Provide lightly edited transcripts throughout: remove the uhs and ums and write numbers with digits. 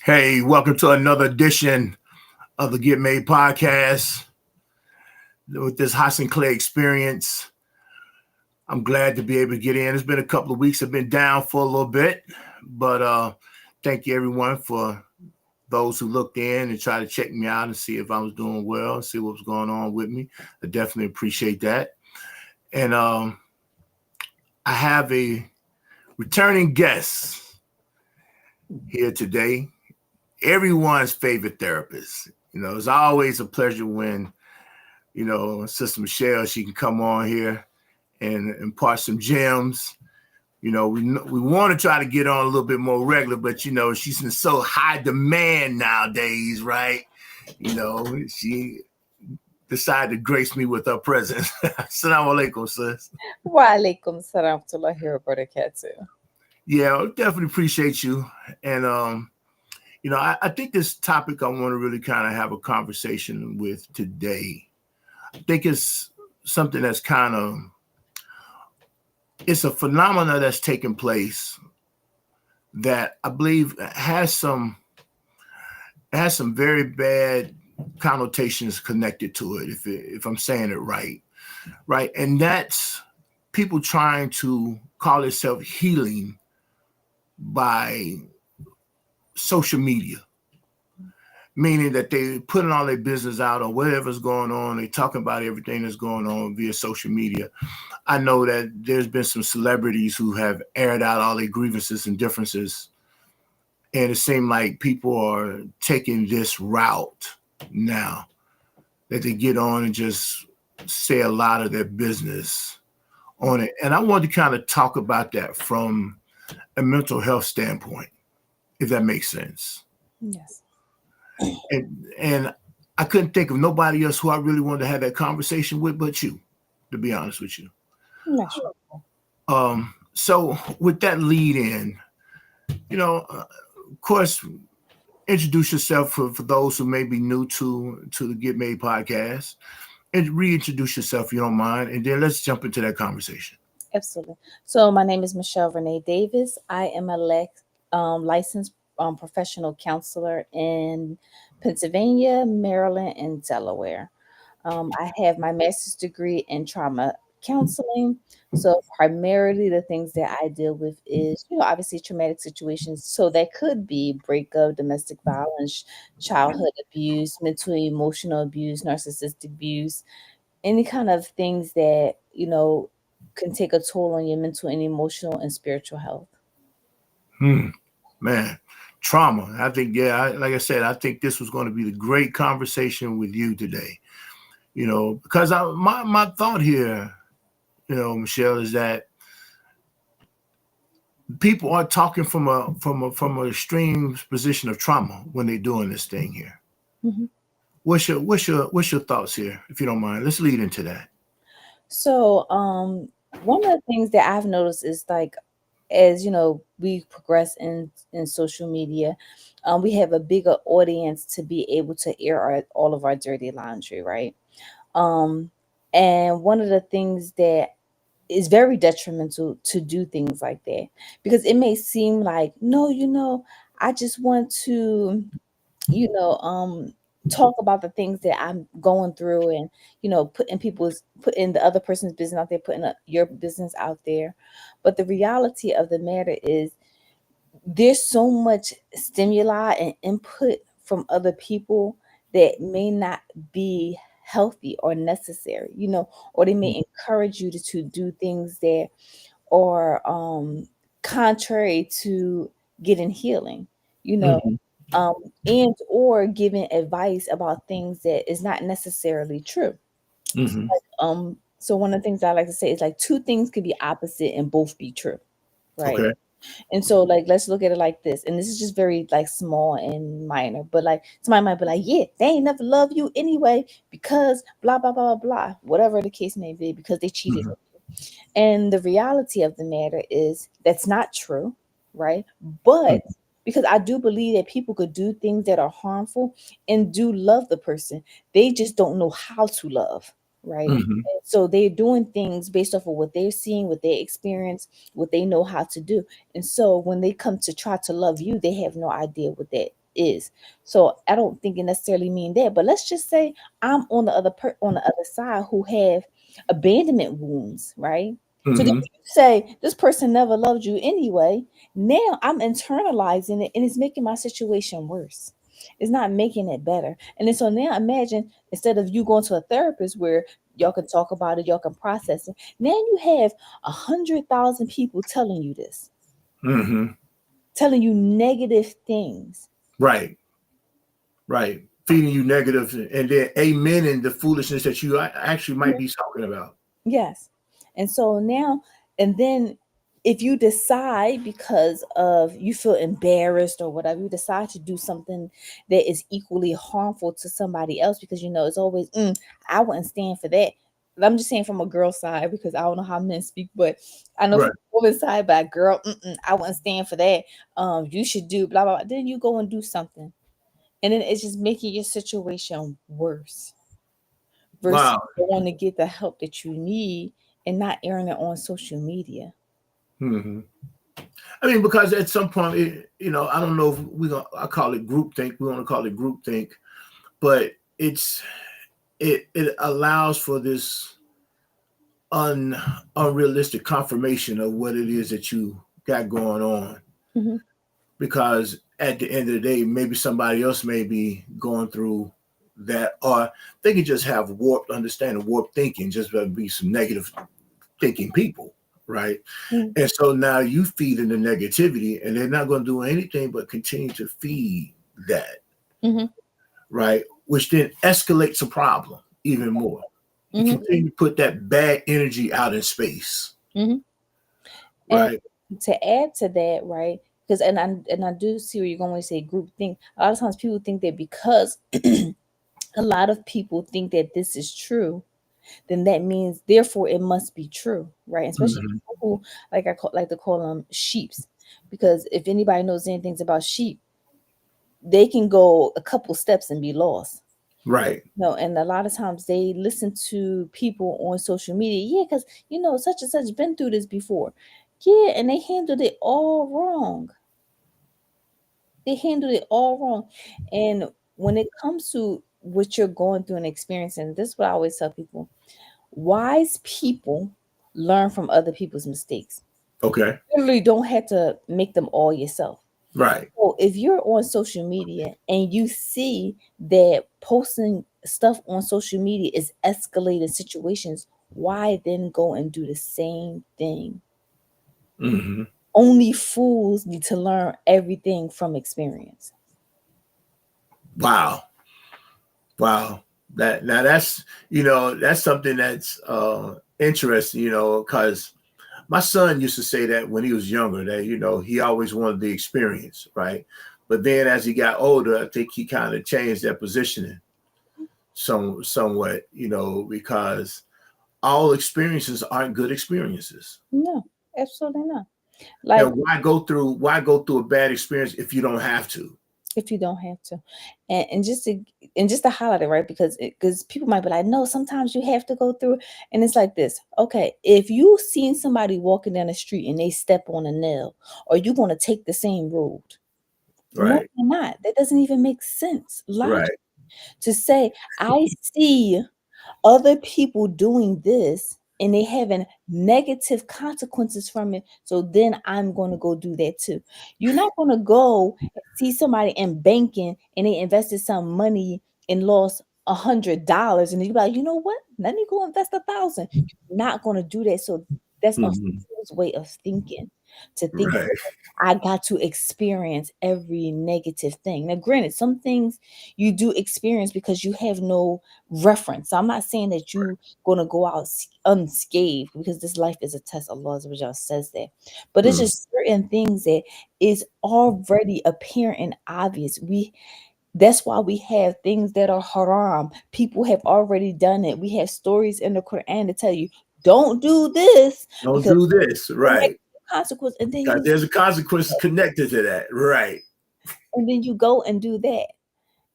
Hey, welcome to another edition of the Get Made podcast with this Hasan Clay experience. I'm glad to be able to get in. It's been a couple of weeks. I've been down for a little bit, but thank you everyone for those who looked in and tried to check me out and see if I was doing well, see what was going on with me. I definitely appreciate that. And I have a returning guest here today, everyone's favorite therapist. It's always a pleasure when, Sister Michelle, she can come on here and impart some gems. We want to try to get on a little bit more regular, but, she's in so high demand nowadays, right? She decided to grace me with her presence. Assalamu alaikum, sis. Wa alaikum salam wa barakatuh. Yeah, I definitely appreciate you. And, I think this topic I want to really kind of have a conversation with today. I think it's something that's it's a phenomena that's taking place that I believe has some very bad connotations connected to it, if I'm saying it right, and that's people trying to call itself healing by social media, meaning that they putting all their business out on whatever's going on. They talking about everything that's going on via social media. I know that there's been some celebrities who have aired out all their grievances and differences, and it seemed like people are taking this route now, that they get on and just say a lot of their business on it. And I want to kind of talk about that from a mental health standpoint, if that makes sense. Yes. And I couldn't think of nobody else who I really wanted to have that conversation with but you, to be honest with you. Not sure. So with that lead in, of course, introduce yourself for those who may be new to the Get Made podcast, and reintroduce yourself if you don't mind, and then let's jump into that conversation. Absolutely. So my name is Michelle Renee Davis. I am a licensed professional counselor in Pennsylvania, Maryland, and Delaware. I have my master's degree in trauma counseling. So primarily the things that I deal with is, obviously traumatic situations. So that could be breakup, domestic violence, childhood abuse, mental emotional abuse, narcissistic abuse, any kind of things that, can take a toll on your mental and emotional and spiritual health. Man, trauma. I think, yeah, like I said, I think this was going to be the great conversation with you today. Because my thought here, Michelle, is that people are talking from a extreme position of trauma when they're doing this thing here. Mhm. What's your thoughts here, if you don't mind? Let's lead into that. So, one of the things that I've noticed is like, as we progress in social media, we have a bigger audience to be able to air all of our dirty laundry, right? Um, and one of the things that is very detrimental to do things like that, because it may seem like, no, I just want to, you know, um, talk about the things that I'm going through, and putting the other person's business out there, putting your business out there. But the reality of the matter is, there's so much stimuli and input from other people that may not be healthy or necessary, or they may encourage you to do things that are contrary to getting healing, you know, Mm-hmm. um, and or giving advice about things that is not necessarily true. So, Mm-hmm. so one of the things I like to say is like two things can be opposite and both be true, right? Okay. And so, like, let's look at it like this. And this is just very like small and minor, but like somebody might be like, yeah, they ain't never love you anyway because blah blah blah blah blah, whatever the case may be, because they cheated Mm-hmm. on you. And the reality of the matter is that's not true, right? But because I do believe that people could do things that are harmful and do love the person, they just don't know how to love, right? Mm-hmm. And so they're doing things based off of what they're seeing, what they experience, what they know how to do. And so when they come to try to love you, they have no idea what that is. So I don't think it necessarily mean that. But let's just say I'm on the on the other side who have abandonment wounds, right? So then Mm-hmm. you say this person never loved you anyway. Now I'm internalizing it and it's making my situation worse. It's not making it better. And then so now imagine instead of you going to a therapist where y'all can talk about it, y'all can process it. Now you have 100,000 people telling you this, Mm-hmm. telling you negative things. Right. Right. Feeding you negative and then amen in the foolishness that you actually might be talking about. Yes. And so now, and then if you decide because of you feel embarrassed or whatever, you decide to do something that is equally harmful to somebody else because you know it's always, I wouldn't stand for that. I'm just saying from a girl side because I don't know how men speak, but I know from Right. a woman's side, by girl, I wouldn't stand for that. You should do blah blah blah. Then you go and do something, and then it's just making your situation worse versus Wow. going to get the help that you need and not airing it on social media. Mm-hmm. I mean, because at some point, I don't know if I call it groupthink. We want to call it groupthink, but it allows for this unrealistic confirmation of what it is that you got going on. Mhm. Because at the end of the day, maybe somebody else may be going through that, or they could just have warped understanding, warped thinking, just be some negative thinking people, right? Mhm. And so now you feed in the negativity, and they're not going to do anything but continue to feed that, Mhm. right? Which then escalates a problem even more. You Mhm. continue to put that bad energy out in space, Mhm. And right? to add to that, right? Because and I do see where you're going when you say group think. A lot of times people think that because a lot of people think that this is true, then that means therefore it must be true, right? Especially Mm-hmm. people who like to call them sheeps, because if anybody knows anything about sheep, they can go a couple steps and be lost. Right. No, and a lot of times they listen to people on social media. Yeah, because such and such been through this before. Yeah, and they handled it all wrong. They handled it all wrong. And when it comes to what you're going through and experiencing, this is what I always tell people. Wise people learn from other people's mistakes. Okay. You literally don't have to make them all yourself. Right. So if you're on social media and you see that posting stuff on social media is escalating situations, why then go and do the same thing? Mm-hmm. Only fools need to learn everything from experience. Wow. Wow. That's something that's interesting, because my son used to say that when he was younger, that he always wanted the experience, right? But then as he got older, I think he kind of changed that positioning somewhat, because all experiences aren't good experiences. No, absolutely not. Like And why go through a bad experience if you don't have to? if you don't have to, and just to highlight it, right? Because people might be like, no, sometimes you have to go through, and it's like this. Okay, if you seen somebody walking down the street and they step on a nail, are you going to take the same road? No, Right. you're not. That doesn't even make sense. Logic Right. to say, I see other people doing this and they having negative consequences from it. So then I'm going to go do that too. You're not going to go and see somebody in banking and they invested some money and lost $100, and then you be like, you know what? Let me go invest 1,000. You're not going to do that. So that's a Mhm. fool's way of thinking. To think Right. I got to experience every negative thing. Now, granted, some things you do experience because you have no reference. So I'm not saying that you gonna go out unscathed because this life is a test. Allah says that, but it's Mhm. just certain things that is already apparent and obvious. That's why we have things that are haram. People have already done it. We have stories in the Quran to tell you don't do this Don't because do this. the next Right. consequence, and then God, there's a consequences connected to that. Right. you go and do that.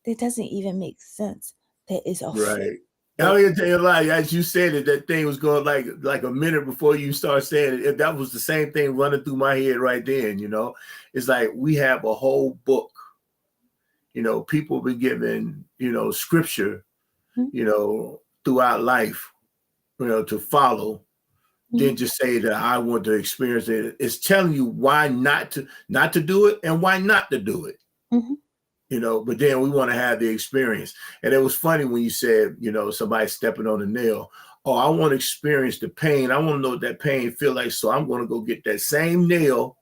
That doesn't even make sense. That is a fool. Right. I'm gonna tell you a lie. As you said it, that thing was going like a minute before you start saying it. That was the same thing running through my head right then. It's like we have a whole book people be given, scripture, Mhm. throughout life, to follow, Mhm. then just say that I want to experience it. It's telling you why not to do it and why not to do it. Mhm. But then we want to have the experience. And it was funny when you said, somebody stepping on a nail. Oh, I want to experience the pain. I want to know what that pain feel like. So I'm going to go get that same nail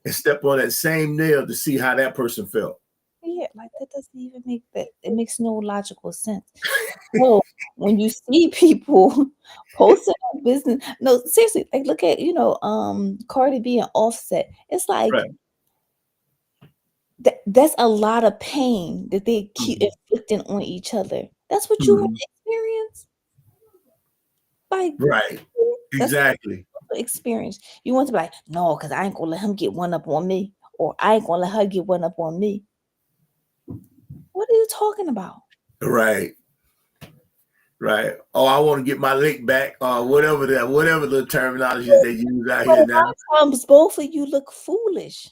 and step on that same nail to see how that person felt. Yeah, like that doesn't even make that. It makes no logical sense. So when you see people posting on business, no, seriously, like look at Cardi B and Offset. It's like Right. that's a lot of pain that they keep Mhm. inflicting on each other. That's what you want Mhm. to experience. Like Right. that's what Exactly. you want to experience. You want to be like, no, because I ain't gonna let him get one up on me, or I ain't gonna let her get one up on me. What are you talking about? Right. Right. Oh, I want to get my lick back, or whatever the terminology they use out But here a now. lot of times, both of you look foolish.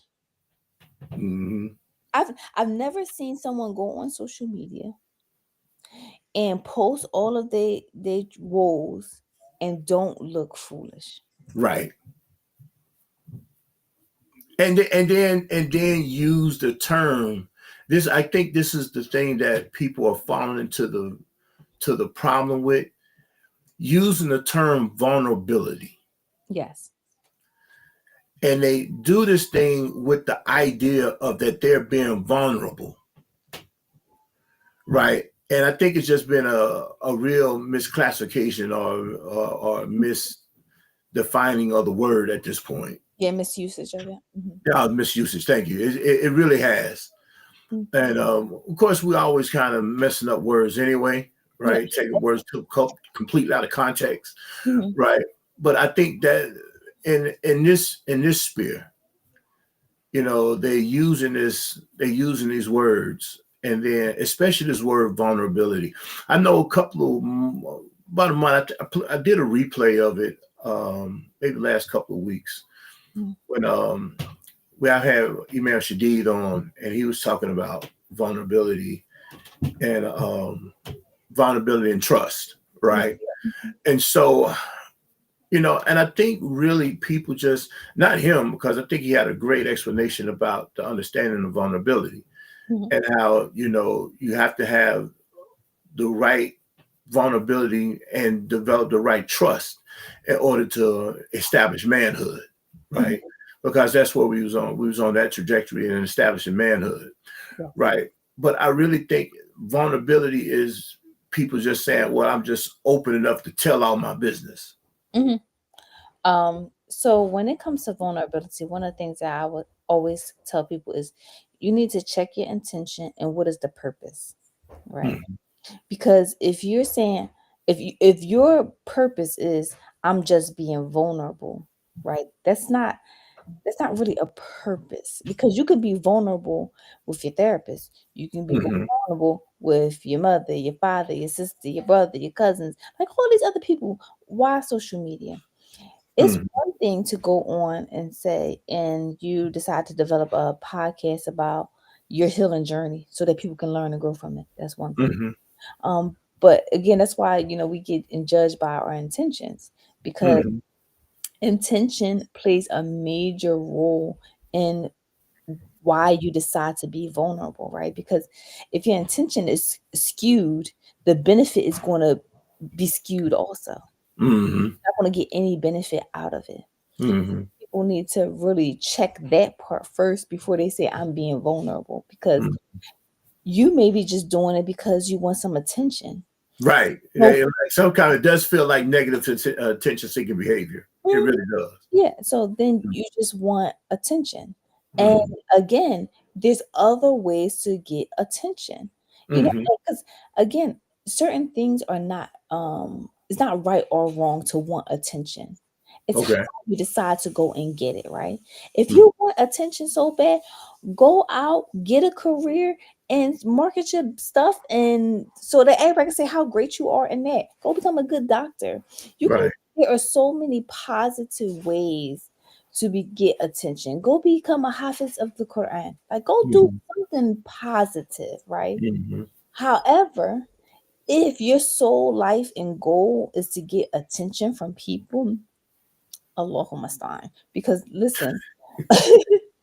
Hmm. I've never seen someone go on social media and post all of their woes and don't look foolish. Right. And then use the term. This I think this is the thing that people are falling into the problem with, using the term vulnerability. Yes. And they do this thing with the idea of that they're being vulnerable, right? And I think it's just been a real misclassification or misdefining of the word at this point. Yeah, misusage of it. Yeah, misusage. Thank you. It really has. Mhm. And of course, we always kind of messing up words anyway, Yeah. right? Taking words completely out of context, Mhm. right? But I think that in this sphere, they're using these words, and then especially this word vulnerability. I know about a month. I did a replay of it, maybe the last couple of weeks Mhm. when I had Imam Shadid on, and he was talking about vulnerability and vulnerability and trust, Yeah. right? And so, and I think really people just, not him, because I think he had a great explanation about the understanding of vulnerability Mhm. and how, you have to have the right vulnerability and develop the right trust in order to establish manhood, Mhm. right? Because that's what we was on. We was on that trajectory in establishing manhood, Yes. right? But I really think vulnerability is people just saying, well, I'm just open enough to tell all my business. Mhm. So when it comes to vulnerability, one of the things that I would always tell people is you need to check your intention and what is the purpose, right? Mhm. Because if you're saying if your purpose is I'm just being vulnerable, right? That's not really a purpose because you could be vulnerable with your therapist. You can be Mhm. vulnerable with your mother, your father, your sister, your brother, your cousins, like all these other people. Why social media? It's Mhm. one thing to go on and say, and you decide to develop a podcast about your healing journey so that people can learn and grow from it. That's one thing. Mhm. But again, that's why we get judged by our intentions because Mhm. intention plays a major role in why you decide to be vulnerable, right? Because if your intention is skewed, the benefit is going to be skewed also. Mhm. You're not going to get any benefit out of it. Mhm. People need to really check that part first before they say I'm being vulnerable because Mhm. you may be just doing it because you want some attention. Right. No. Like some kind of, it does feel like negative attention seeking behavior. It Mhm. really does. Yeah, so then you just want attention. And Mhm. again, there's other ways to get attention. Mhm. Because again, certain things are not it's not right or wrong to want attention. It's how Okay. you decide to go and get it, right? If Mhm. you want attention so bad, go out, get a career and market your stuff and so that everybody can say how great you are in that. Go become a good doctor. You can Right. There are so many positive ways to get attention. Go become a hafiz of the Quran. Like go do Mhm. something positive, right? Mm-hmm. However, if your sole life and goal is to get attention from people, Allahumma musta'an. Because listen,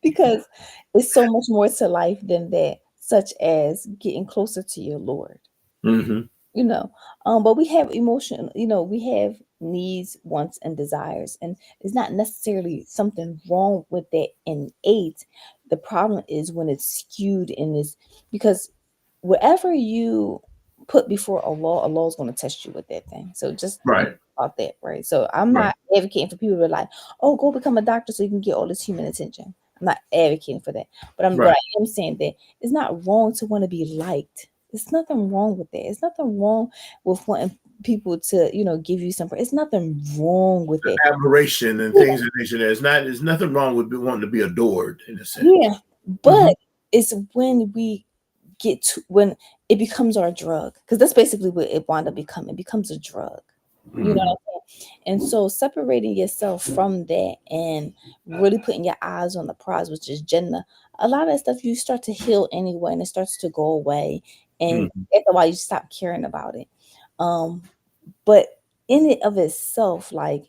because it's so much more to life than that, such as getting closer to your Lord. Mm-hmm. you know but we have emotion, we have needs, wants, and desires, and it's not necessarily something wrong with that innate. The problem is when it's skewed in this, because whatever you put before Allah is going to test you with that thing. So just think Right. about that, right? So I'm Right. not advocating for people to be like, oh, go become a doctor so you can get all this human attention. I'm not advocating for that, but Right. I am saying that it's not wrong to want to be liked. There's nothing wrong with that. It's nothing wrong with wanting people to, give you something. It's nothing wrong with it. Admiration and Yeah, things of nature. There's nothing wrong with wanting to be adored in a sense. yeah. Mm-hmm. But it's when we get to when it becomes our drug, because that's basically what it wound up becoming. It becomes a drug. You know Mm-hmm. what I'm saying? And so separating yourself from that and really putting your eyes on the prize, which is Jannah, a lot of that stuff you start to heal anyway, and it starts to go away. And Mm-hmm. after a while, you stop caring about it. Um, but in it of itself, like,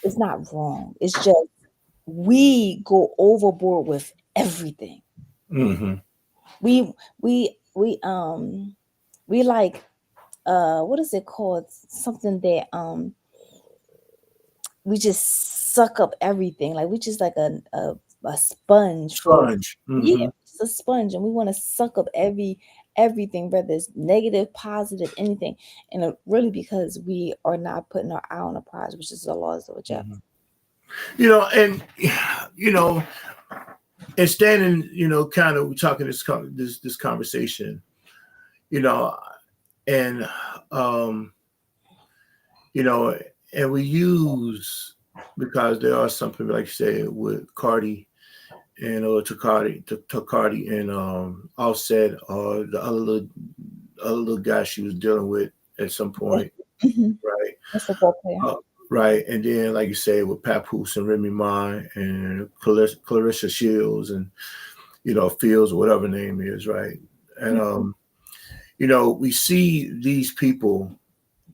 it's not wrong. It's just we go overboard with everything. Mm-hmm. We we like, what is it called? Something that we just suck up everything. Like we just like a sponge for, Sponge. yeah, Mm-hmm. just a sponge, and we want to suck up everything, whether it's negative, positive, anything. And really because we are not putting our eye on the prize, which is Allah's job. Mm-hmm. And you know, and standing, kind of talking this conversation, you know, and um, you know, and we use, because there are some people, like you said, with Cardi and Tacardi and Offset, or the other little guy she was dealing with at some point, Mm-hmm. right? A football player. Uh, right, and then like you say with Papoose and Remy Ma and Clarissa Shields and Fields or whatever her name is, right? And we see these people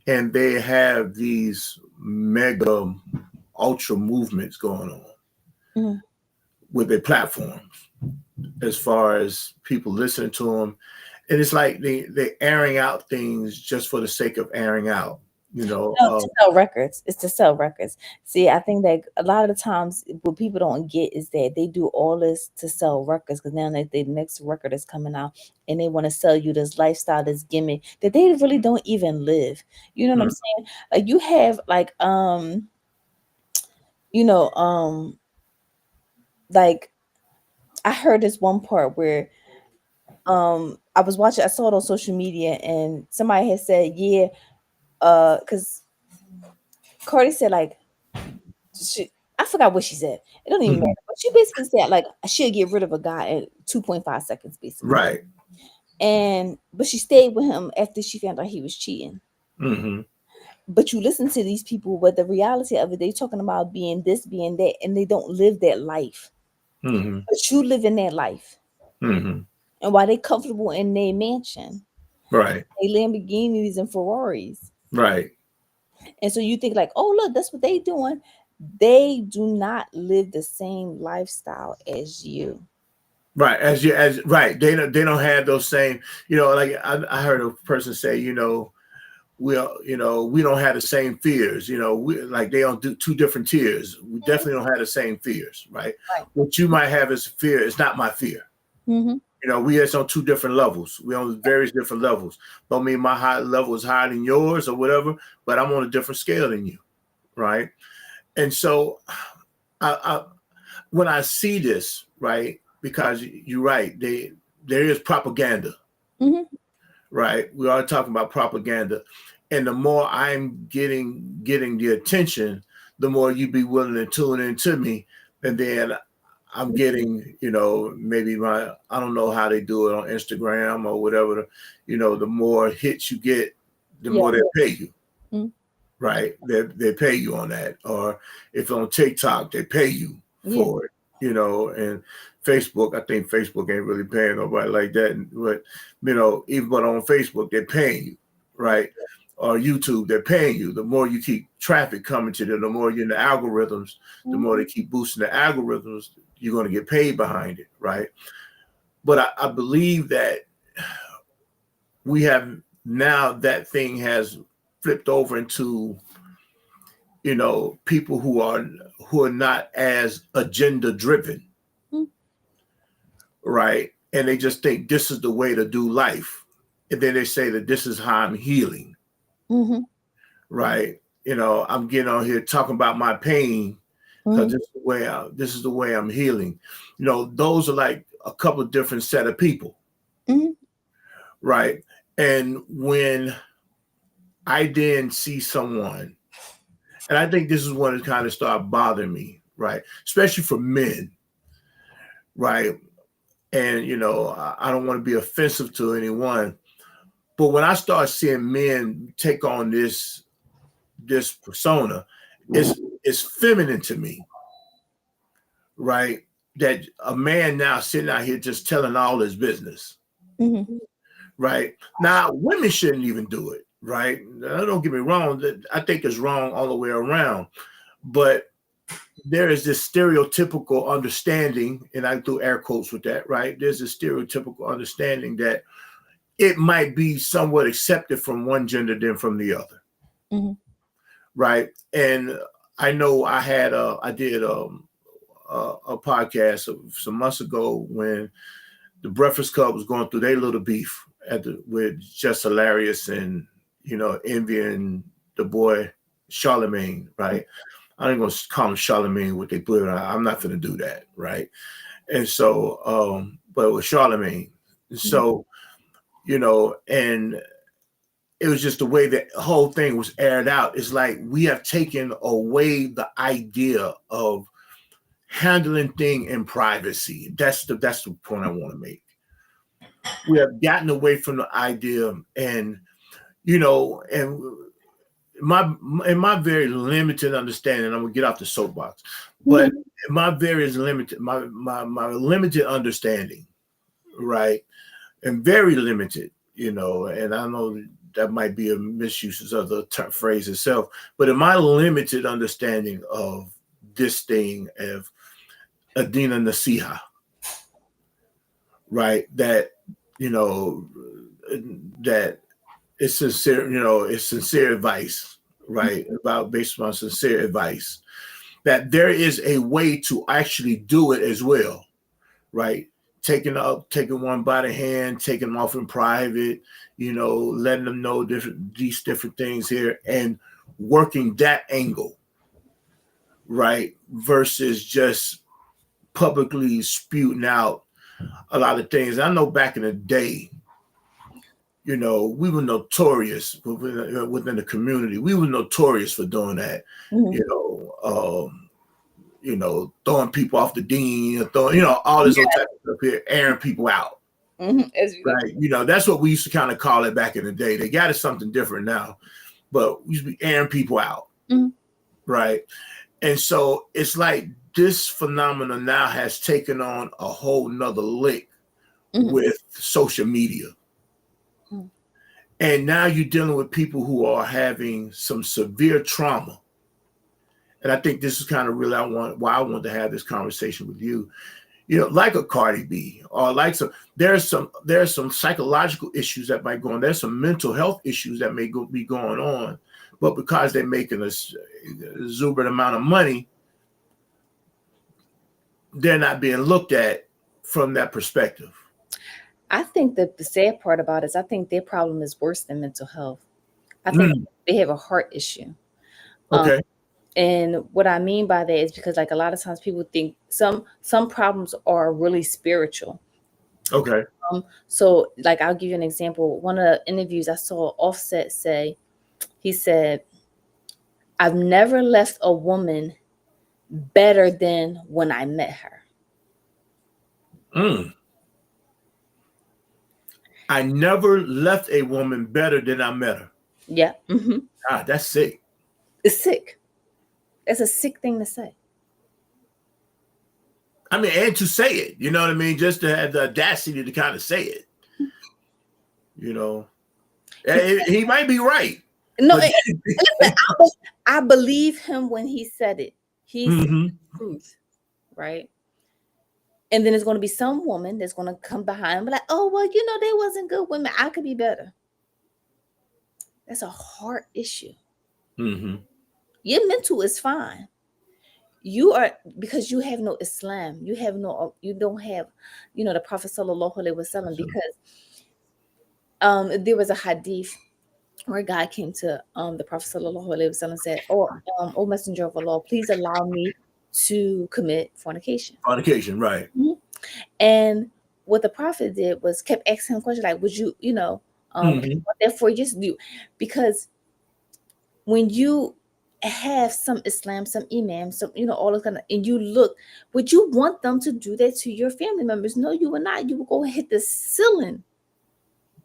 and they have these mega ultra movements going on Mm-hmm. with their platforms, as far as people listening to them. And it's like they're airing out things just for the sake of airing out, you know. No, to sell records. It's to sell records. See, I think that a lot of the times what people don't get is that they do all this to sell records, because now that the next record is coming out and they want to sell you this lifestyle, this gimmick that they really don't even live. You know what I'm Mm, saying? Like you have like you know, like I heard this one part where I saw it on social media, and somebody had said, yeah, because Cardi said like I forgot what she said. It don't even mhm. matter. But she basically said like she'll get rid of a guy in 2.5 seconds, basically. Right. And but she stayed with him after she found out he was cheating. Hmm. But you listen to these people, but the reality of it, they talking about being this, being that, and they don't live that life. Hmm. But you live in that life. Hmm. And while they comfortable in their mansion, Right. they Lamborghinis and Ferraris. Right. And so you think like, oh look, that's what they doing. They do not live the same lifestyle as you. Right. As right. They don't have those same, like I heard a person say, we don't have the same fears, we like they don't do two different tiers. We definitely don't have the same fears, right? Right. What you might have as a fear is not my fear. Mm-hmm. We are on two different levels. We're on various different levels. Don't mean my high level is higher than yours or whatever, but I'm on a different scale than you, right? And so I when I see this, right, because you're right, there is propaganda, Mm-hmm. right? We are talking about propaganda, and the more I'm getting the attention, the more you be willing to tune into me, and then I'm getting, maybe I don't know how they do it on Instagram or whatever. The more hits you get, the Yeah. more they pay you, Mm-hmm. right? They pay you on that, or if on TikTok they pay you Yeah. for it, and Facebook. I think Facebook ain't really paying nobody like that. But even but on Facebook, they're paying you, right? Or YouTube, they're paying you. The more you keep traffic coming to them, the more you're in the algorithms, the more they keep boosting the algorithms, you're going to get paid behind it, right? But I believe that we have now that thing has flipped over into people who are not as agenda driven, right? And they just think this is the way to do life, and then they say that this is how I'm healing, right? I'm getting on here talking about my pain because this is the way I'm healing. Those are like a couple of different set of people, right? And when I then see someone, and I think this is when it kind of started bothering me, right? Especially for men, right? And, I don't want to be offensive to anyone, but when I start seeing men take on this persona, it's feminine to me, right? That a man now sitting out here just telling all his business, right? Now, women shouldn't even do it, right? Now, don't get me wrong. I think it's wrong all the way around, but there is this stereotypical understanding, and I do air quotes with that, right? There's a stereotypical understanding that it might be somewhat accepted from one gender than from the other, right? And I know I did a podcast some months ago when the Breakfast Club was going through their little beef with Just Hilarious and Envy and the boy Charlemagne, right? I ain't gonna call him Charlemagne what they put. I'm not gonna do that, right? And so, but with Charlemagne, so and it was just the way that the whole thing was aired out. It's like we have taken away the idea of handling thing in privacy. That's the point I want to make. We have gotten away from the idea, and and in my very limited understanding, I'm gonna get off the soapbox, but in my very limited, my limited understanding, right, and very limited, and I know that might be a misuse of the phrase itself, but in my limited understanding of this thing of Adina Nasiha, right, that that it's sincere, it's sincere advice, right? Based on sincere advice, that there is a way to actually do it as well, right? Taking one by the hand, taking them off in private, letting them know these different things here, and working that angle, right? Versus just publicly spewing out a lot of things. I know back in the day, we were notorious within the community. We were notorious for doing that. Throwing people off the dean, all this old type of stuff here, airing people out. Right? That's what we used to kind of call it back in the day. They got it something different now, but we used to be airing people out, right? And so it's like this phenomenon now has taken on a whole nother lick with social media. And now you're dealing with people who are having some severe trauma. And I think this is kind of really why I want to have this conversation with you. Like a Cardi B, or like there's some psychological issues that might go on. There's some mental health issues that may be going on, but because they're making a exuberant amount of money, they're not being looked at from that perspective. I think that the sad part about it is I think their problem is worse than mental health. I think they have a heart issue. Okay. And what I mean by that is because like a lot of times people think some problems are really spiritual. Okay. So like I'll give you an example. One of the interviews I saw Offset say, he said, "I've never left a woman better than when I met her." I never left a woman better than I met her. Yeah. That's sick. It's sick. It's a sick thing to say. I mean, and to say it, you know what I mean? Just to have the audacity to kind of say it, you know. He might be right. No, But listen, I believe him when he said it. He said the truth, right? And then there's going to be some woman that's going to come behind and be like, oh, well, they wasn't good women. I could be better. That's a heart issue. Your mental is fine. You are, because you have no Islam. You don't have, the Prophet Sallallahu Alaihi Wasallam, because there was a hadith where a guy came to the Prophet Sallallahu Alaihi Wasallam and said, oh Messenger of Allah, please allow me to commit fornication. Fornication, right. And what the Prophet did was kept asking him questions like, would you, therefore just do, because when you have some Islam, some Imam, some, all of kind of, and you look, would you want them to do that to your family members? No, you would not. You would go and hit the ceiling.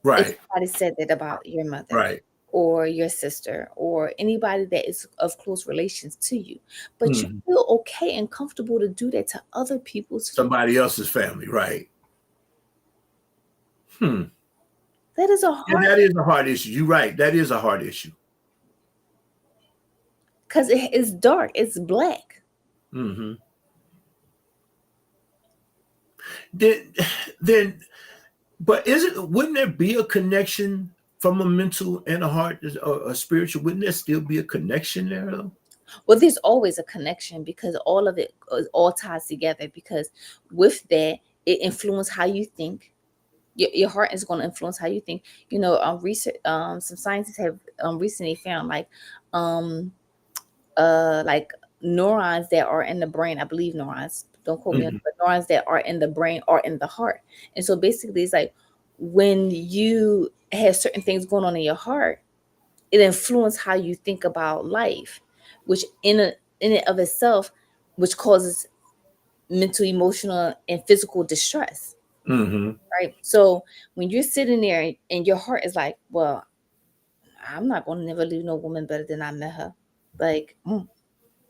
Right. If somebody said that about your mother. Right. Or your sister, or anybody that is of close relations to you, but you feel okay and comfortable to do that to other people's somebody else's family, right? That is a hard. That is a hard issue. You're right. That is a hard issue. Because it is dark. It's black. Then, but wouldn't there be a connection from a mental and a heart, a spiritual? Wouldn't there still be a connection there, though? Well, there's always a connection, because all of it all ties together, because with that, it influences how you think. Your heart is going to influence how you think. Research, some scientists have recently found like neurons that are in the brain. I believe neurons, don't quote me on it, but neurons that are in the brain are in the heart. And so basically it's like when you have certain things going on in your heart, it influences how you think about life, which in and of itself, which causes mental, emotional, and physical distress. Right. So when you're sitting there and your heart is like, well, I'm not going to never leave no woman better than I met her. Like,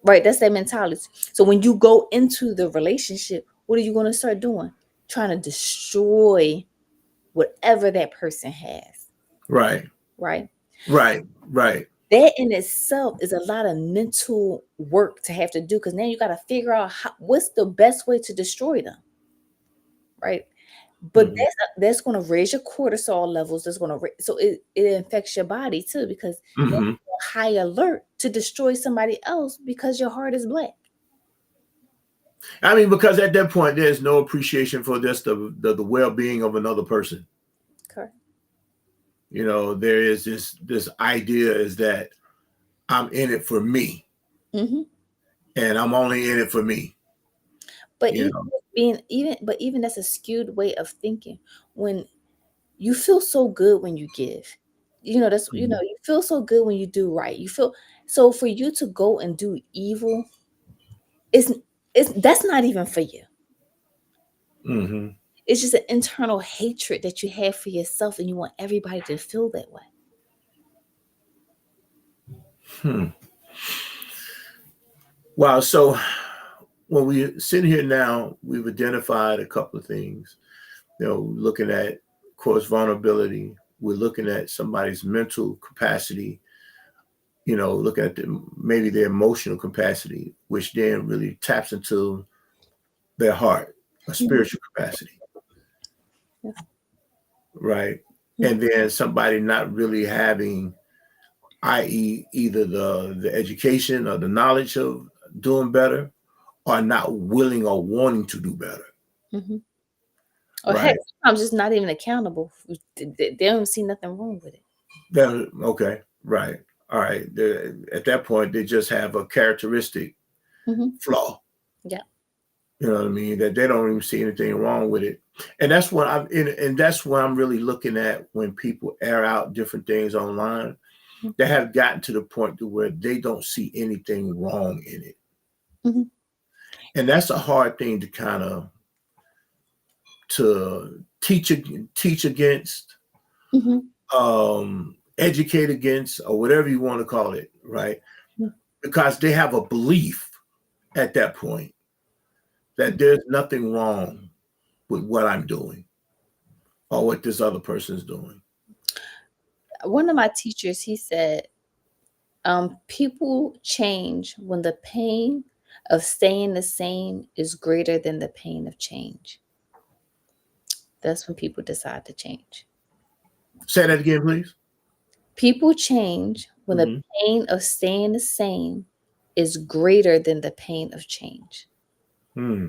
right. That's that mentality. So when you go into the relationship, what are you going to start doing? Trying to destroy whatever that person has. Right. Right. Right. Right. That in itself is a lot of mental work to have to do, because now you got to figure out what's the best way to destroy them. Right. But that's going to raise your cortisol levels. That's going to so it infects your body too, because you're high alert to destroy somebody else because your heart is black. I mean, because at that point there's no appreciation for just the well-being of another person. Correct. There is this idea is that I'm in it for me, and I'm only in it for me. But even that's a skewed way of thinking. When you feel so good when you give, that's you feel so good when you do right. You feel so, for you to go and do evil, that's not even for you. It's just an internal hatred that you have for yourself, and you want everybody to feel that way. Wow. So when we sit here now, we've identified a couple of things. Looking at, of course, vulnerability. We're looking at somebody's mental capacity. Looking at maybe their emotional capacity, which then really taps into their heart, a spiritual capacity. Yeah. Right. And then somebody not really having, i.e., either the education or the knowledge of doing better, or not willing or wanting to do better. Or heck, sometimes just not even accountable. They don't see nothing wrong with it. Okay. Right. All right. At that point, they just have a characteristic flaw. Yeah. You know what I mean? That they don't even see anything wrong with it. And that's what that's what I'm really looking at when people air out different things online. They have gotten to the point to where they don't see anything wrong in it. And that's a hard thing to kind of teach against, educate against, or whatever you want to call it, right? Because they have a belief at that point. that there's nothing wrong with what I'm doing or what this other person's doing. One of my teachers, he said, people change when the pain of staying the same is greater than the pain of change. That's when people decide to change. Say that again, please. People change when the Mm-hmm. pain of staying the same is greater than the pain of change. Hmm.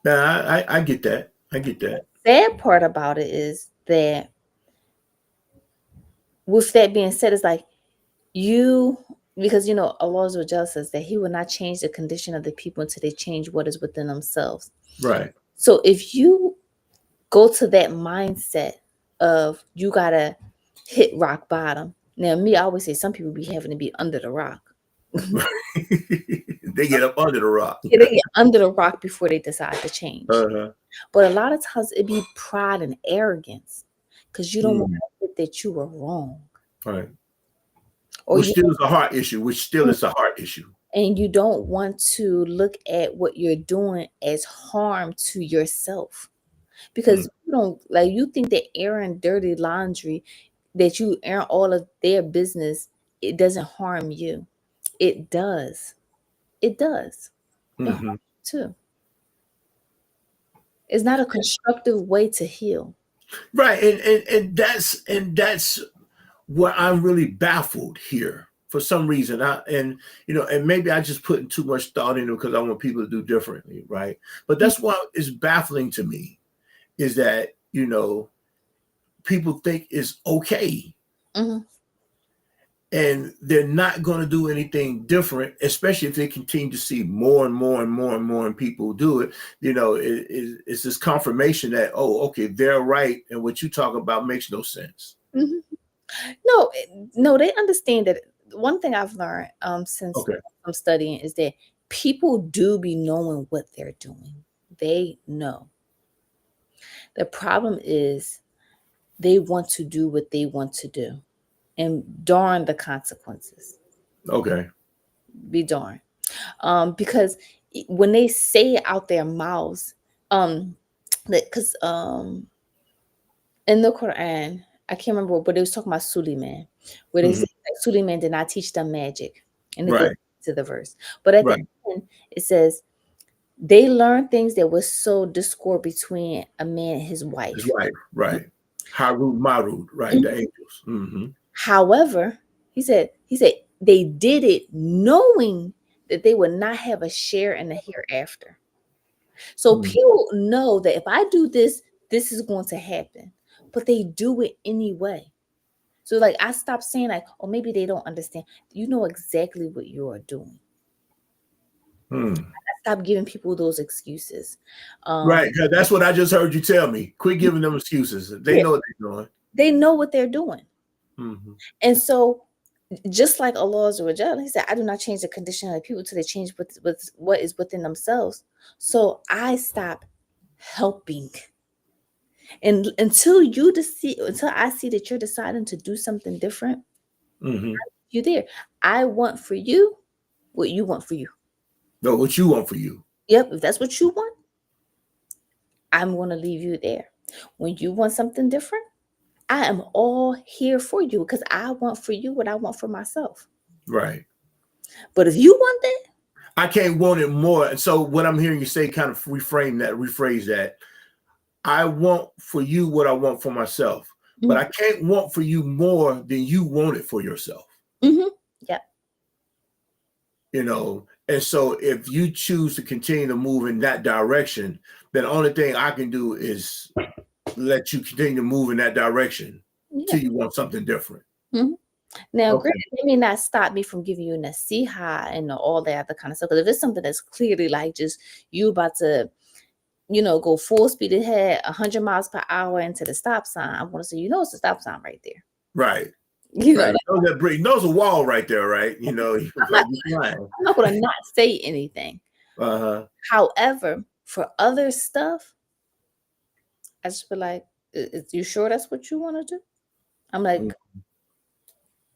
Now, I get that. I get that. Sad part about it is that, with that being said, it's like you, because Allah says that He will not change the condition of the people until they change what is within themselves. Right. So if you go to that mindset of you gotta hit rock bottom. Now, me, I always say some people be having to be under the rock. They get up under the rock. Yeah, they get under the rock before they decide to change. Uh-huh. But a lot of times it be pride and arrogance because you don't want Mm. to admit that you were wrong. Right. Or Which you still is a heart issue. Which still is a heart issue. and you don't want to look at what you're doing as harm to yourself. Because you don't, like, you think that airing dirty laundry, that you air all of their business, it doesn't harm you. It does. It does. It harms Mm-hmm. you too. It's not a constructive way to heal. Right. And that's where I'm really baffled here for some reason. And maybe I just putting too much thought into it because I want people to do differently, right? But that's what is baffling to me is that, people think it's okay. Mm-hmm. And they're not going to do anything different, especially if they continue to see more and more and more and more people do it. It's this confirmation that, oh, okay, they're right, and what you talk about makes no sense. Mm-hmm. No, they understand that. One thing I've learned since I'm studying is that people do be knowing what they're doing. They know. The problem is they want to do what they want to do, and darn the consequences. Okay. Be darn. Because when they say it out their mouths, because in the Quran, I can't remember, but they was talking about Suleiman, where they said like, Suleiman did not teach them magic, and they go to the verse. But at the end, it says they learned things that was so discord between a man and his wife. His wife, right? Harut Marut, right? The angels. Mm-hmm. However, he said they did it knowing that they would not have a share in the hereafter. So people know that if I do this, this is going to happen, but they do it anyway. So like I stopped saying like, oh, maybe they don't understand. You know exactly what you are doing. I stopped giving people those excuses. Right. That's what I just heard you tell me. Quit giving them excuses. They know what they're doing. They know what they're doing. Mm-hmm. And so just like Allah's Rajal, he said, I do not change the condition of the people till they change what is within themselves. So I stop helping. And until I see that you're deciding to do something different, you're there. I want for you what you want for you. No, what you want for you. Yep, if that's what you want, I'm going to leave you there. When you want something different, I am all here for you because I want for you what I want for myself. Right. But if you want that, I can't want it more. And so what I'm hearing you say, kind of rephrase that. I want for you what I want for myself, but I can't want for you more than you want it for yourself. Mm-hmm. Yeah. And so if you choose to continue to move in that direction, then the only thing I can do is let you continue to move in that direction till you want something different. Mm-hmm. Now, granted, it may not stop me from giving you a nasiha and all that other kind of stuff. Because if it's something that's clearly like just you about to, go full speed ahead, 100 miles per hour into the stop sign, I want to say, it's the stop sign right there. Right. Right. Knows a wall right there, right? I'm not going to not say anything. However, for other stuff, I just feel like, you sure that's what you want to do? I'm like,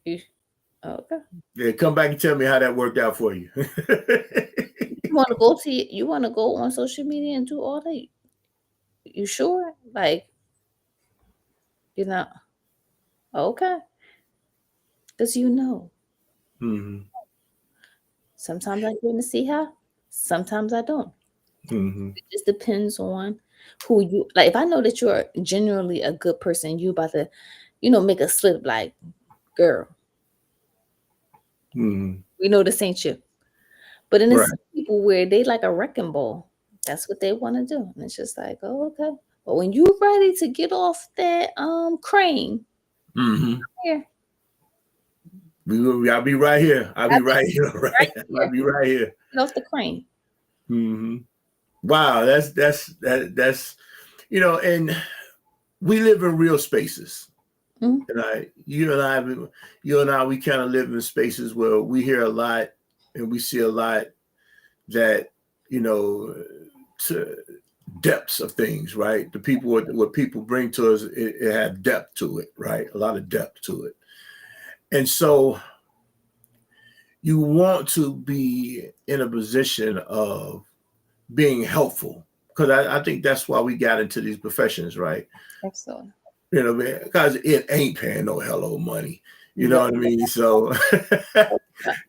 okay. Yeah, come back and tell me how that worked out for you. you want to go on social media and do all that? You sure? Like, you're not okay? Because Mm-hmm. sometimes I go to see her, sometimes I don't. Mm-hmm. It just depends on who you like. If I know that you're genuinely a good person, you about to, make a slip like, girl, Mm-hmm. we know this ain't you. But then there's Right. some people where they like a wrecking ball. That's what they want to do. And it's just like, oh, okay. But when you ready to get off that crane, Mm-hmm. here, I'll be right here. I'll be I'll be right here. right Right. I'll here. be right here. Get off the crane. Mm-hmm. Wow. That's and we live in real spaces. Mhm. And you and I, we kind of live in spaces where we hear a lot and we see a lot that, you know, to depths of things, right? The people, what people bring to us, it had depth to it, right? A lot of depth to it. And so you want to be in a position of being helpful because I think that's why we got into these professions, right? Excellent. Because it ain't paying no hello money. You know No. what I mean? So,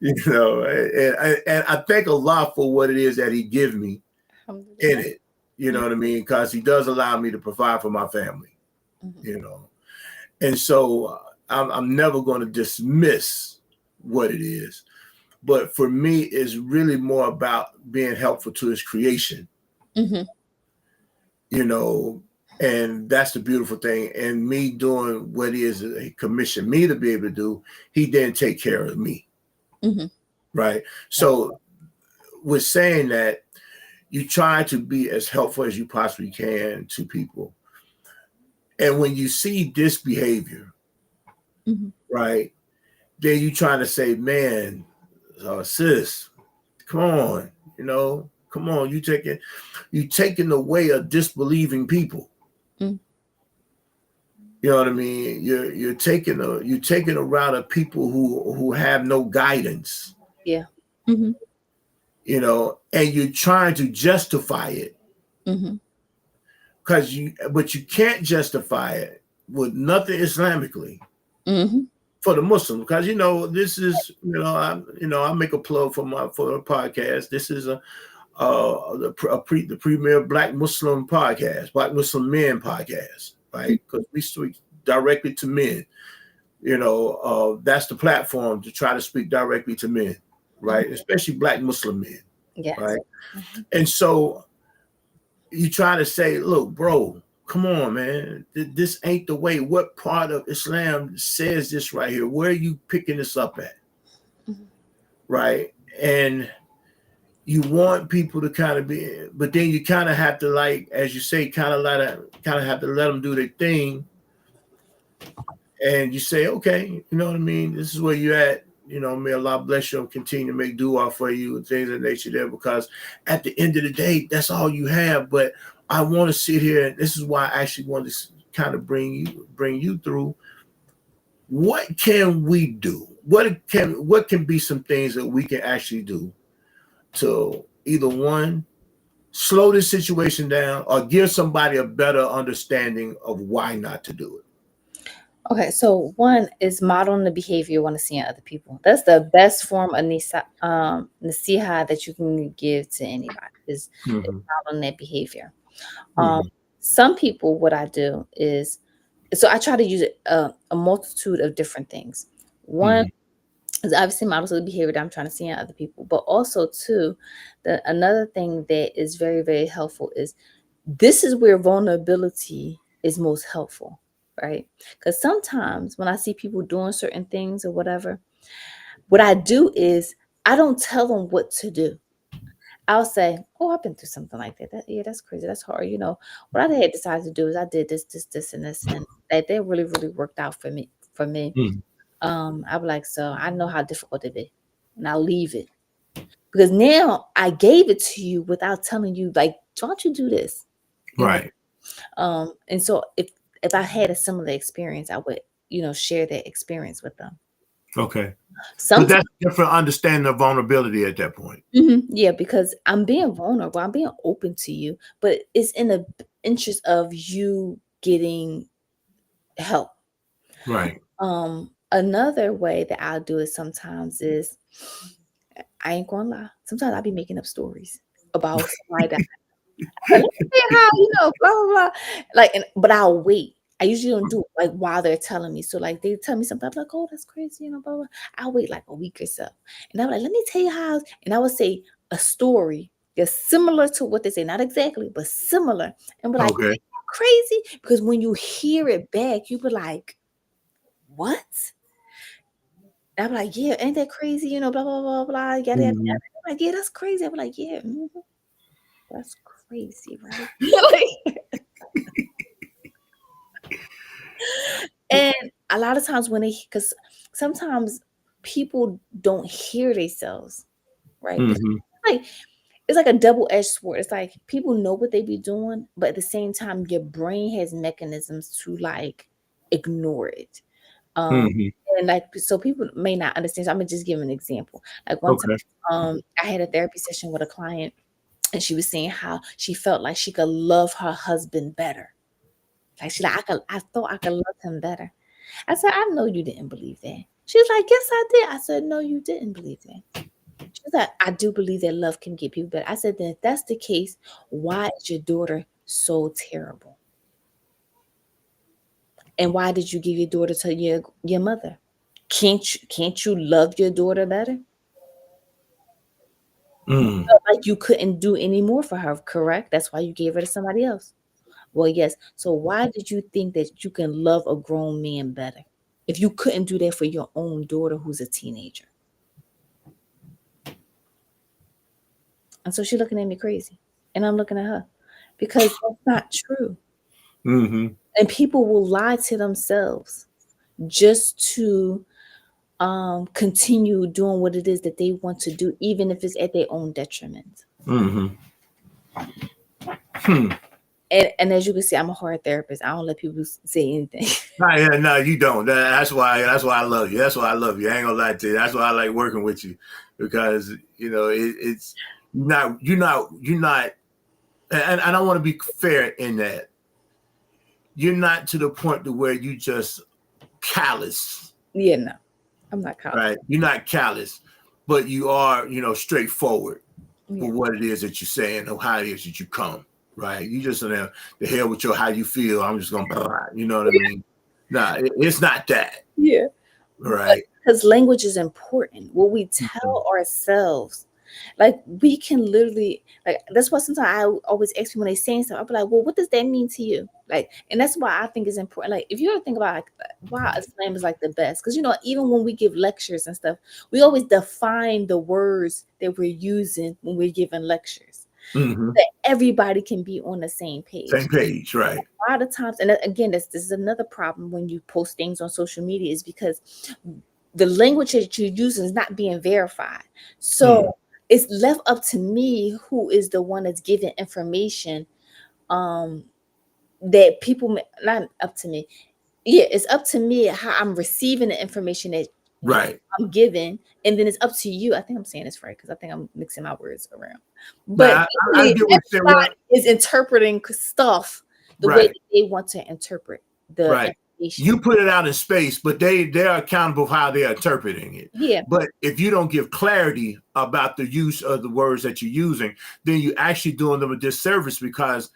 and I thank a lot for what it is that he give me in Alhamdulillah. it. You know what I mean? Because he does allow me to provide for my family. Mhm. You know, and so I'm never going to dismiss what it is. But for me, it's really more about being helpful to his creation. Mhm. You know, and that's the beautiful thing. And me doing what he commissioned me to be able to do, he didn't take care of me. Mhm. Right. Right. So with saying that, you try to be as helpful as you possibly can to people. And when you see this behavior, Mhm. right, then you trying to say, man, sis, come on, come on, you taking away a disbelieving people. Mhm. You know what I mean? You're taking a route of people who have no guidance, Yeah. Mhm. and you're trying to justify it Mhm. but you can't justify it with nothing Islamically Mhm. for the Muslim because this is I make a plug for a podcast. This is the premier Black Muslim podcast, Black Muslim men podcast, right? Because we speak directly to men. That's the platform to try to speak directly to men, Mhm. right? Especially Black Muslim men, Yes. right? Mhm. And so you try to say, look, bro, come on, man. This ain't the way. What part of Islam says this right here? Where are you picking this up at? Mhm. Right. And you want people to kind of be, but then you kind of have to, like, as you say, kind of have to let them do their thing. And you say, okay, you know what I mean? This is where you're at. May Allah bless you and continue to make dua for you and things of that nature there, because at the end of the day, that's all you have. But I want to sit here, and this is why I actually want to kind of bring you through. What can we do? What can be some things that we can actually do to either one, slow this situation down, or give somebody a better understanding of why not to do it? Okay, so one is modeling the behavior you want to see in other people. That's the best form of nasiha that you can give to anybody is Mm-hmm. modeling that behavior. Um, Mm-hmm. some people, what I do is, so I try to use a multitude of different things. One Mm-hmm. is obviously models of the behavior that I'm trying to see in other people, but also too, another thing that is very, very helpful is this is where vulnerability is most helpful, right? Because sometimes when I see people doing certain things or whatever, what I do is I don't tell them what to do. I'll say, "Oh, I've been through something like that. Yeah, that's crazy. That's hard. What I had decided to do is I did this, and this, and that really, really worked out for me. For me, Mm-hmm. I'll be like, so I know how difficult it is, and I'll leave it because now I gave it to you without telling you, like, don't you do this, you know? Right. And so if I had a similar experience, I would, share that experience with them. Okay. But Sometimes, that's different understanding of vulnerability at that point. yeah, because I'm being vulnerable, I'm being open to you, but it's in the interest of you getting help. Right. Another way that I'll do it sometimes is, I ain't gonna lie, sometimes I'll be making up stories about somebody that, let me see how, blah blah blah. Like, but I'll wait. I usually don't do it like while they're telling me. So like they tell me something, I'm like, oh, that's crazy, blah blah. I'll wait like a week or so. And I'm like, let me tell you how, and I would say a story that's similar to what they say, not exactly, but similar. And be like, Okay. crazy. Because when you hear it back, you be like, what? I'm like, yeah, ain't that crazy? Blah blah blah blah. Yada yada yada. Mhm. I'm like, yeah, that's crazy. I'm like, yeah, that's crazy, right? Like, and a lot of times when because sometimes people don't hear themselves, right? Because Mhm. like it's like a double-edged sword. It's like people know what they be doing, but at the same time, your brain has mechanisms to like ignore it. Um, Mhm. and like so people may not understand. So I'm gonna just give an example. Like one time, Okay. I had a therapy session with a client, and she was saying how she felt like she could love her husband better. Like she like I thought I could love him better. I said, I know you didn't believe that. She was like, yes, I did. I said, no, you didn't believe that. She was like, I do believe that love can get people better. I said, then if that's the case, why is your daughter so terrible? And why did you give your daughter to your mother? Can't you love your daughter better? You Mm. felt like you couldn't do any more for her, correct? That's why you gave her to somebody else. Well, yes. So why did you think that you can love a grown man better if you couldn't do that for your own daughter who's a teenager? And so she's looking at me crazy. And I'm looking at her because that's not true. Mhm. And people will lie to themselves just to continue doing what it is that they want to do, even if it's at their own detriment. Mhm. Hmm. And as you can see, I'm a hard therapist. I don't let people say anything. No, yeah, no, you don't. That's why. That's why I love you. That's why I love you. I ain't gonna lie to you. That's why I like working with you, because it's you're not. And I want to be fair in that you're not to the point to where you just callous, Yeah, no, I'm not college. right? You're not callous, but you are, straightforward Yeah, for what it is that you're saying or how it is that you come, right? You just the hell with your how you feel. I'm just gonna, you know what I mean? Nah, it's not that, yeah. But right? because language is important, what we Mhm. tell ourselves, like we can literally, like that's why sometimes I always ask people when they saying something, I'll be like, well, what does that mean to you? Like, and that's why I think it's important. Like, if you ever think about like why Islam is like the best, because even when we give lectures and stuff, we always define the words that we're using when we're giving lectures, Mhm. that everybody can be on the same page. Same page, right? A lot of times, and again, this is another problem when you post things on social media, is because the language that you're using is not being verified. Mm. So it's left up to me, who is the one that's giving information, um that people not up to me. Yeah, it's up to me how I'm receiving the information that Right. I'm given, and then it's up to you. I think I'm saying this right because I think I'm mixing my words around. But Now I basically, get what you're saying. everybody is interpreting stuff the way Right. that they want to interpret the Right. information. You put it out in space, but they're accountable for how they're interpreting it. Yeah. But if you don't give clarity about the use of the words that you're using, then you're actually doing them a disservice, because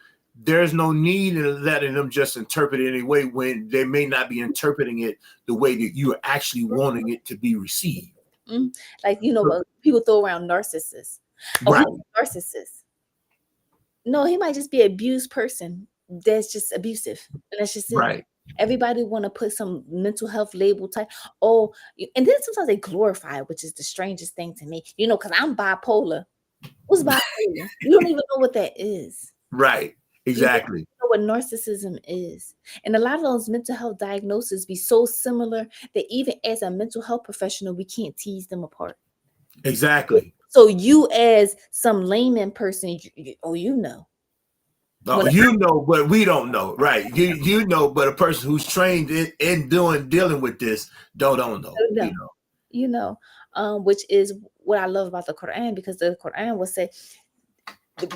there's no need in letting them just interpret it anyway when they may not be interpreting it the way that you are actually wanting it to be received. Mhm. Like, but people throw around narcissists. Oh, he's Right. a narcissist. No, he might just be an abused person that's just abusive. And that's just it. Right. Everybody want to put some mental health label type. Oh, and then sometimes they glorify it, which is the strangest thing to me. Because I'm bipolar. What's bipolar? You don't even know what that is. Right. You don't Exactly. know what narcissism is. And a lot of those mental health diagnoses be so similar that even as a mental health professional, we can't tease them apart. Exactly. So you as some layman person, you know. Oh, When but we don't know, right? You know, but a person who's trained in dealing with this don't know, no, you know, which is what I love about the Quran, because the Quran will say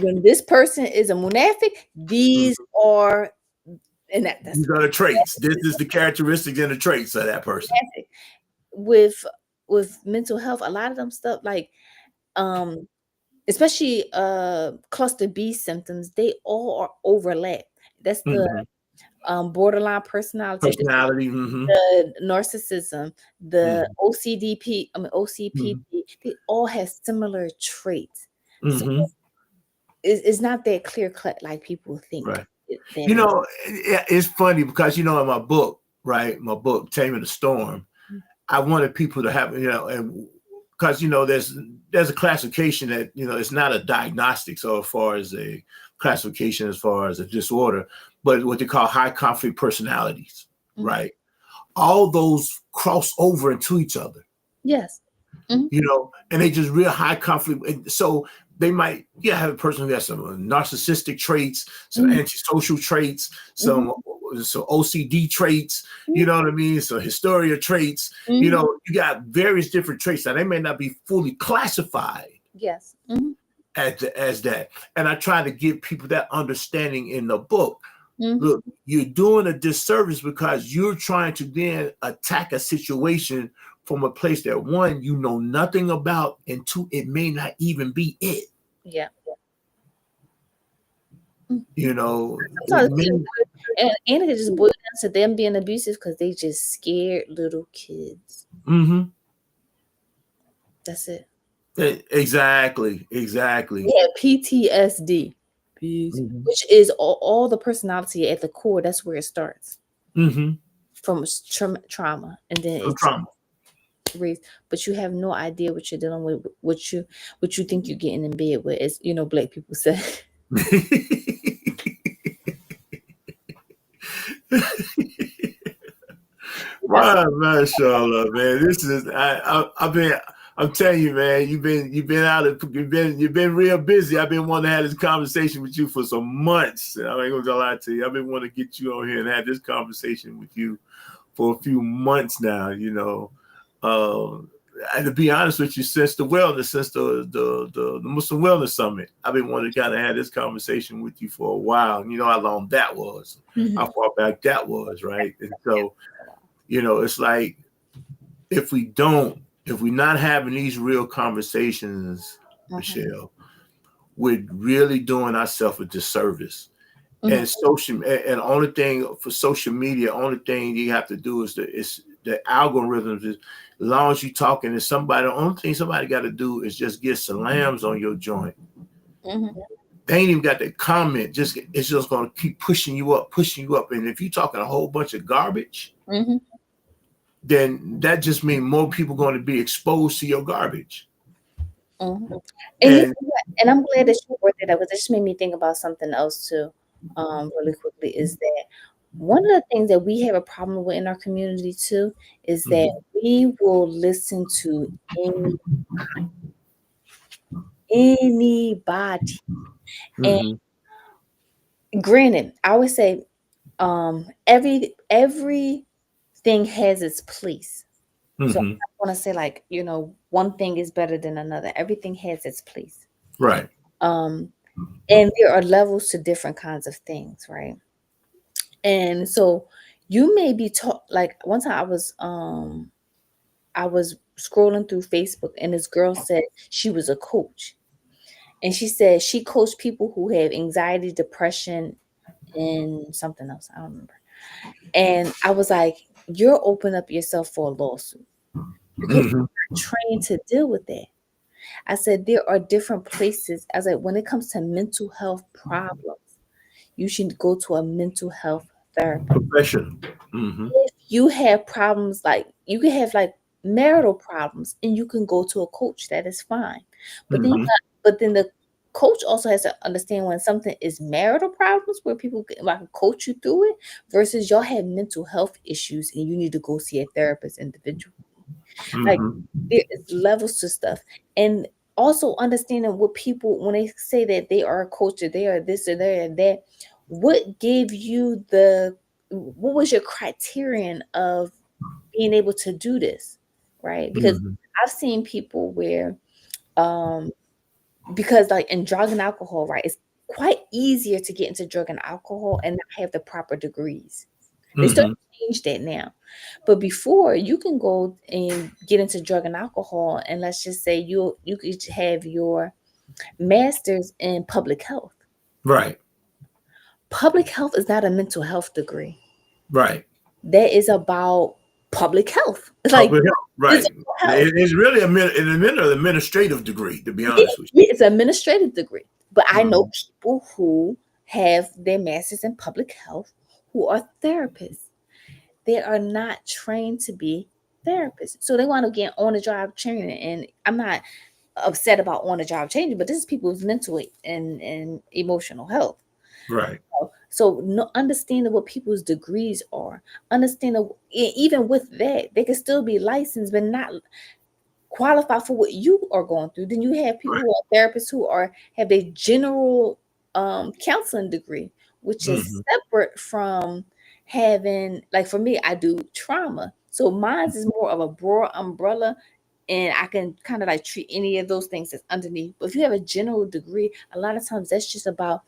when this person is a munafiq, these Mhm. are, and that's These are the traits. This is the characteristics and the traits of that person. munafiq. with mental health, a lot of them stuff like um especially cluster B symptoms, they all are overlap. That's the Mhm. borderline personality, Personality. Mhm. the narcissism, the Mhm. OCPD, Mhm. they all have similar traits. So Mhm. it's not that clear cut like people think Right. that it It's funny because in my book, right, my book, Taming the Storm, is. I wanted people to have, and because there's a classification that it's not a diagnostic, so as far as a classification as far as a disorder, but what they call high conflict personalities, Mhm. right? All those cross over into each other, Yes. Mhm. and they just real high conflict. And so they might, have a person who has some narcissistic traits, some Mhm. antisocial traits, Mhm. some OCD traits, you Mhm. know what I mean? So hysteria traits, Mhm. you got various different traits. Now they may not be fully classified Yes. Mhm. as that. And I try to give people that understanding in the book. Mhm. Look, you're doing a disservice because you're trying to then attack a situation from a place that one, you know nothing about, and two, it may not even be it. Yeah. Mm. It Sometimes it may. and it could just boil down to them being abusive because they just scared little kids. Mm-hmm. That's it. Exactly. Yeah, PTSD. Peace. Mm-hmm. Which is all the personality at the core. That's where it starts Mm-hmm. from trauma, and then From it's trauma. raised. But you have no idea what you're dealing with, what you think you're getting in bed with. As black people say. That's My mashallah, man. This is I've been. I'm telling you, man. You've been out of you've been real busy. I've been wanting to have this conversation with you for some months. I ain't gonna lie to you. I've been wanting to get you on here and have this conversation with you for a few months now. And to be honest with you, since the Muslim Wellness Summit, I've been wanting to kind of have this conversation with you for a while. And you know how long that was, how far back that was, right? And so it's like if we're not having these real conversations, Mhm. Michelle, we're really doing ourselves a disservice. Mhm. And and only thing for social media, only thing you have to do is the algorithms. As long as you talking to somebody, the only thing somebody got to do is just get salams on your joint. Mhm. They ain't even got to comment. It's just gonna keep pushing you up, pushing you up. And if you're talking a whole bunch of garbage, Mhm. then that just means more people going to be exposed to your garbage. Mhm. And you And know what? And I'm glad that you brought that up because it just made me think about something else too. Really quickly, is that one of the things that we have a problem with in our community too is that mhm, we will listen to any anybody. And mhm, granted, I would say everything has its place. So mhm, I want to say like, one thing is better than another. Everything has its place. right. Um, and there are levels to different kinds of things, right? And so you may be taught, like one time I was scrolling through Facebook and this girl said she was a coach. And she said she coached people who have anxiety, depression, and something else. I don't remember. And I was like, you're opening up yourself for a lawsuit because Mhm, you're not trained to deal with that. I said there are different places. I said when it comes to mental health problems, you should go to a mental health therapist. professional. Mhm, If you have problems, like you can have like marital problems, and you can go to a coach, that is fine. But then, mhm, the coach also has to understand when something is marital problems, where people can like coach you through it, versus y'all have mental health issues and you need to go see a therapist individually. Like mhm, there is levels to stuff. And also understanding what people, when they say that they are a coach or they are this or they are that, what gave you what was your criterion of being able to do this? right? Because Mhm. I've seen people where, um, because like in drug and alcohol, right, it's quite easier to get into drug and alcohol and not have the proper degrees. They start Mhm. to change that now. But before, you can go and get into drug and alcohol, and let's just say you could have your master's in public health. Right. Public health is not a mental health degree. Right. That is about public health. Like, Public health. it's Right. about health. It's really an administrative degree, to be Yeah, honest with yeah, it's an administrative degree. But you. I know Mhm. people who have their masters in public health who are therapists. They are not trained to be therapists. So they want to get on the job training. And I'm not upset about on the job training, but this is people's mental and emotional health. Right. So no, understanding what people's degrees are, understanding even with that, they can still be licensed, but not qualify for what you are going through. Then you have people Right. who are therapists who are have a general counseling degree, which is Mhm. separate from having, like, for me, I do trauma. So mine is more of a broad umbrella, and I can kind of like treat any of those things that's underneath. But if you have a general degree, a lot of times that's just about,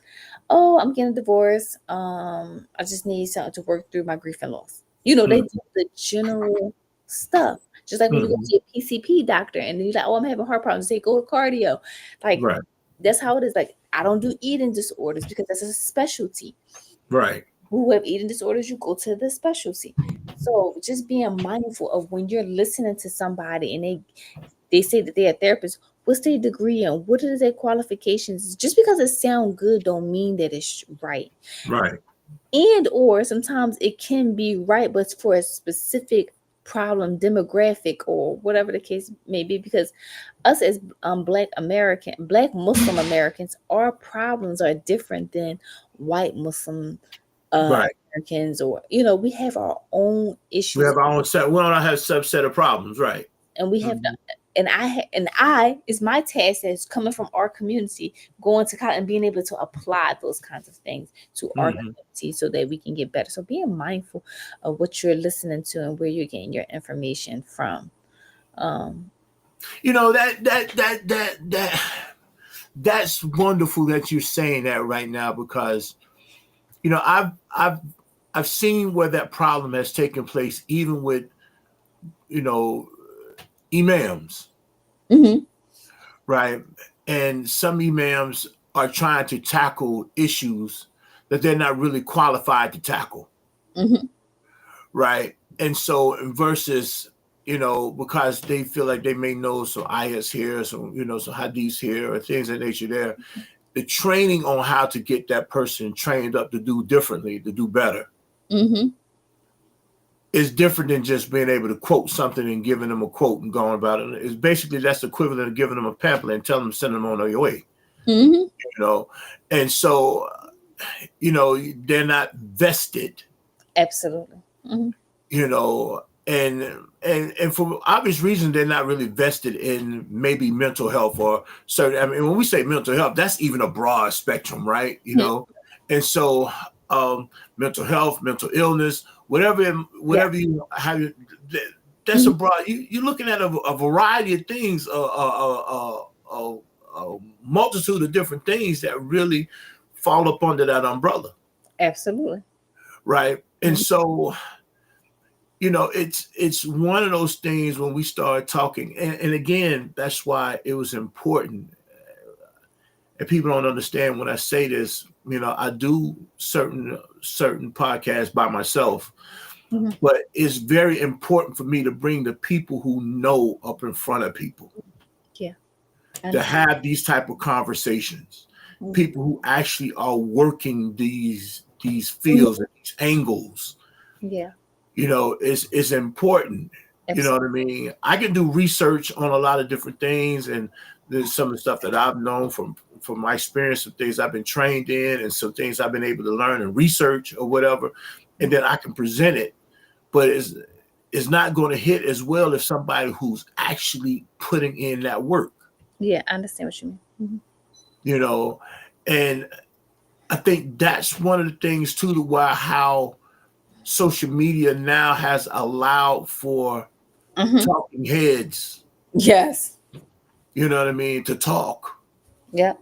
oh, I'm getting a divorce. I just need something to work through my grief and loss. They Mhm. do the general stuff. Just like when you go Mhm. to your PCP doctor and you're like, oh, I'm having heart problems. They say, go to cardio. Like, Right. that's how it is. Like, I don't do eating disorders because that's a specialty. Right. Who have eating disorders, you go to the specialty. So just being mindful of when you're listening to somebody and they say that they're a therapist, what's their degree and what are their qualifications? Just because it sounds good don't mean that it's right. Right. And or sometimes it can be right, but it's for a specific problem demographic or whatever the case may be. Because us as black Muslim Americans, our problems are different than white Muslim Right. Americans, or we have our own We issues, have our own set. We don't have a subset of problems. Right. and we have to. Mhm. And I is my task as coming from our community, going to college and being able to apply those kinds of things to our Mhm. community so that we can get better. So being mindful of what you're listening to and where you're getting your information from. Um, That's wonderful that you're saying that right now, because I've seen where that problem has taken place, even with you know imams, mhm, right? And some imams are trying to tackle issues that they're not really qualified to tackle, mhm, right? And so versus, because they feel like they may know some ayahs here, some hadiths here, or things of that nature there, the training on how to get that person trained up to do differently, to do better, mhm. is different than just being able to quote something and giving them a quote and going about it. It's basically that's the equivalent of giving them a pamphlet and telling them to send them on their way, Mhm. you know. And so, they're not vested, Absolutely. Mhm. you know, and for obvious reasons, they're not really vested in maybe mental health or certain. I mean, when we say mental health, that's even a broad spectrum, right? And so mental health, mental illness, whatever, Yeah. whatever you have, that's a Mhm. broad. You're looking at a variety of things, a multitude of different things that really fall up under that umbrella, Absolutely. right? And Mhm. so it's one of those things when we start talking, and again, that's why it was important. And people don't understand when I say this. I do certain podcasts by myself, Mhm. but it's very important for me to bring the people who know up in front of people, Yeah. I to understand. have these type of conversations. Mhm. People who actually are working these fields Mhm. and these angles. Yeah. Is important. You know Absolutely. what I mean? I can do research on a lot of different things, and there's some of the stuff that I've known from my experience, some things I've been trained in, and some things I've been able to learn and research or whatever, and then I can present it. But it's not going to hit as well if somebody who's actually putting in that work. Yeah, I understand what you mean. Mhm. You know, and I think that's one of the things too, to why how social media now has allowed for Mhm. talking heads. Yes. You know what I mean? To talk. Yep.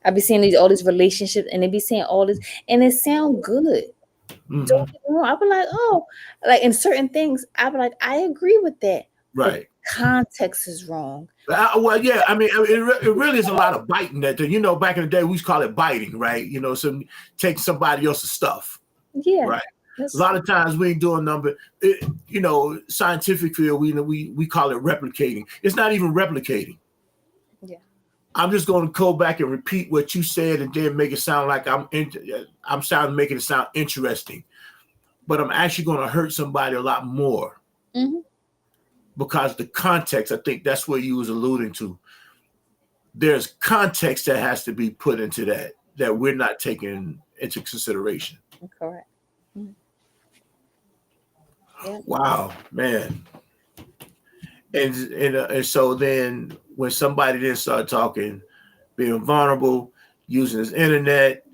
I be seeing all these relationships, and they be saying all this, and it sound good. Hmm. Don't get me wrong. I be like, oh, like in certain things, I be like, I agree with that, but Right. context is wrong. Well, yeah. I mean, it really is a lot of biting. That back in the day we used to call it biting, right? Some take somebody else's stuff, Yeah, right? A that's lot of times we ain't doing number. Scientific field we call it replicating. It's not even replicating. yeah, I'm just going to go back and repeat what you said, and then make it sound like making it sound interesting, but I'm actually going to hurt somebody a lot more hmm because the context. I think that's what you was alluding to. There's context that has to be put into that we're not taking into consideration. correct. Mhm. Yeah, Wow, man. And so then when somebody then start talking, being vulnerable, using his internet,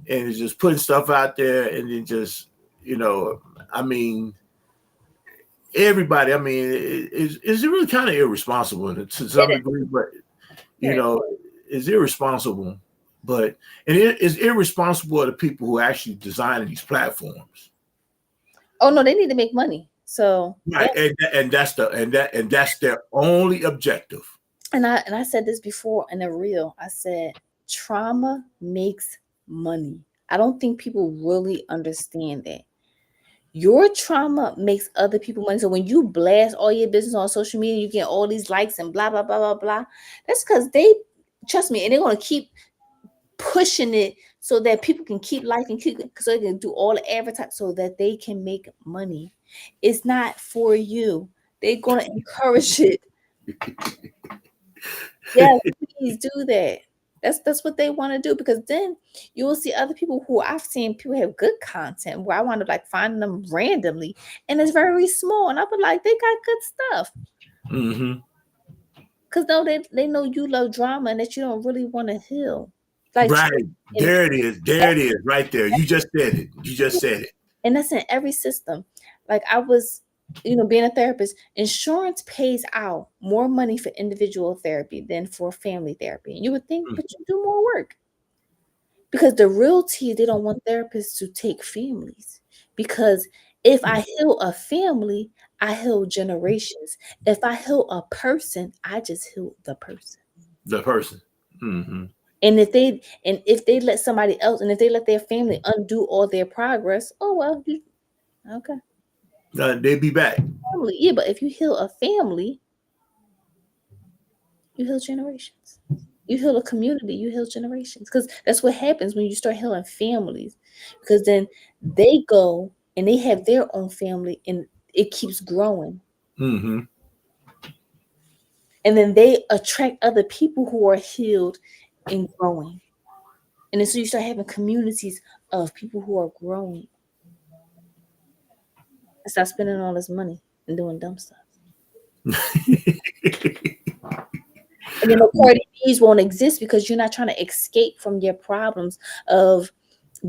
and is just putting stuff out there, and then just you know, I mean, everybody. I mean, is it really kind of irresponsible to it some is. degree, but you It is. know, is irresponsible. But and it is irresponsible of the people who actually designing these platforms. Oh no, they need to make money. So yeah, Right, and that's their only objective. and I said this before in a reel. I said trauma makes money. I don't think people really understand that. Your trauma makes other people money. So when you blast all your business on social media, you get all these likes and blah blah blah blah blah. That's because they trust me, and they're gonna keep pushing it so that people can keep liking, keep so they can do all the advertising so that they can make money. It's not for you. They're gonna encourage it. Yes, please do that. That's what they want to do because then you will see other people who I've seen people have good content where I want to like find them randomly and it's very small and I'll be like they got good stuff Mm-hmm. because no they know you love drama and that you don't really want to heal like Right. and There it is. There it is. Right there. You just said it. You just said it. and that's in every system. Like I was, being a therapist, insurance pays out more money for individual therapy than for family therapy. And you would think, but you do more work. Because the real tea, they don't want therapists to take families. Because if I heal a family, I heal generations. If I heal a person, I just heal the person. The person. Mm-hmm. And if they let somebody else and if they let their family undo all their progress, oh well, okay. They'll be back. Family, yeah, but if you heal a family, you heal generations. You heal a community, you heal generations. Because that's what happens when you start healing families. Because then they go and they have their own family and it keeps growing. Mm-hmm. And then they attract other people who are healed and growing. And then so you start having communities of people who are growing and stop spending all this money and doing dumb stuff. And then the Cardi B's won't exist because you're not trying to escape from your problems of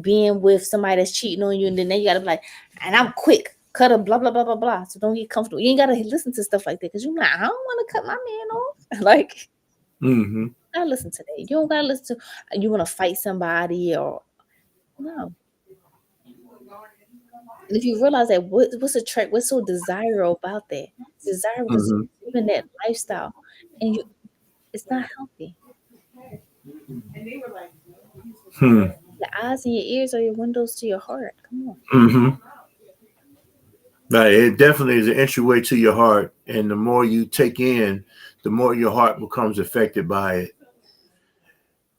being with somebody that's cheating on you, and then you gotta be like, and I'm quick, cut a blah blah blah blah blah. So don't get comfortable. You ain't gotta listen to stuff like that because you're like, I don't want to cut my man off. Like, Mm-hmm. I listen to that. You don't gotta listen to you want to fight somebody or no. And if you realize that what's attract what's so desirable about that? It's desirable because Mm-hmm. you're living that lifestyle and it's not healthy. Hmm. Your eyes and your ears are your windows to your heart. Come on. Mm-hmm. Right. It definitely is an entryway to your heart, and the more you take in, the more your heart becomes affected by it,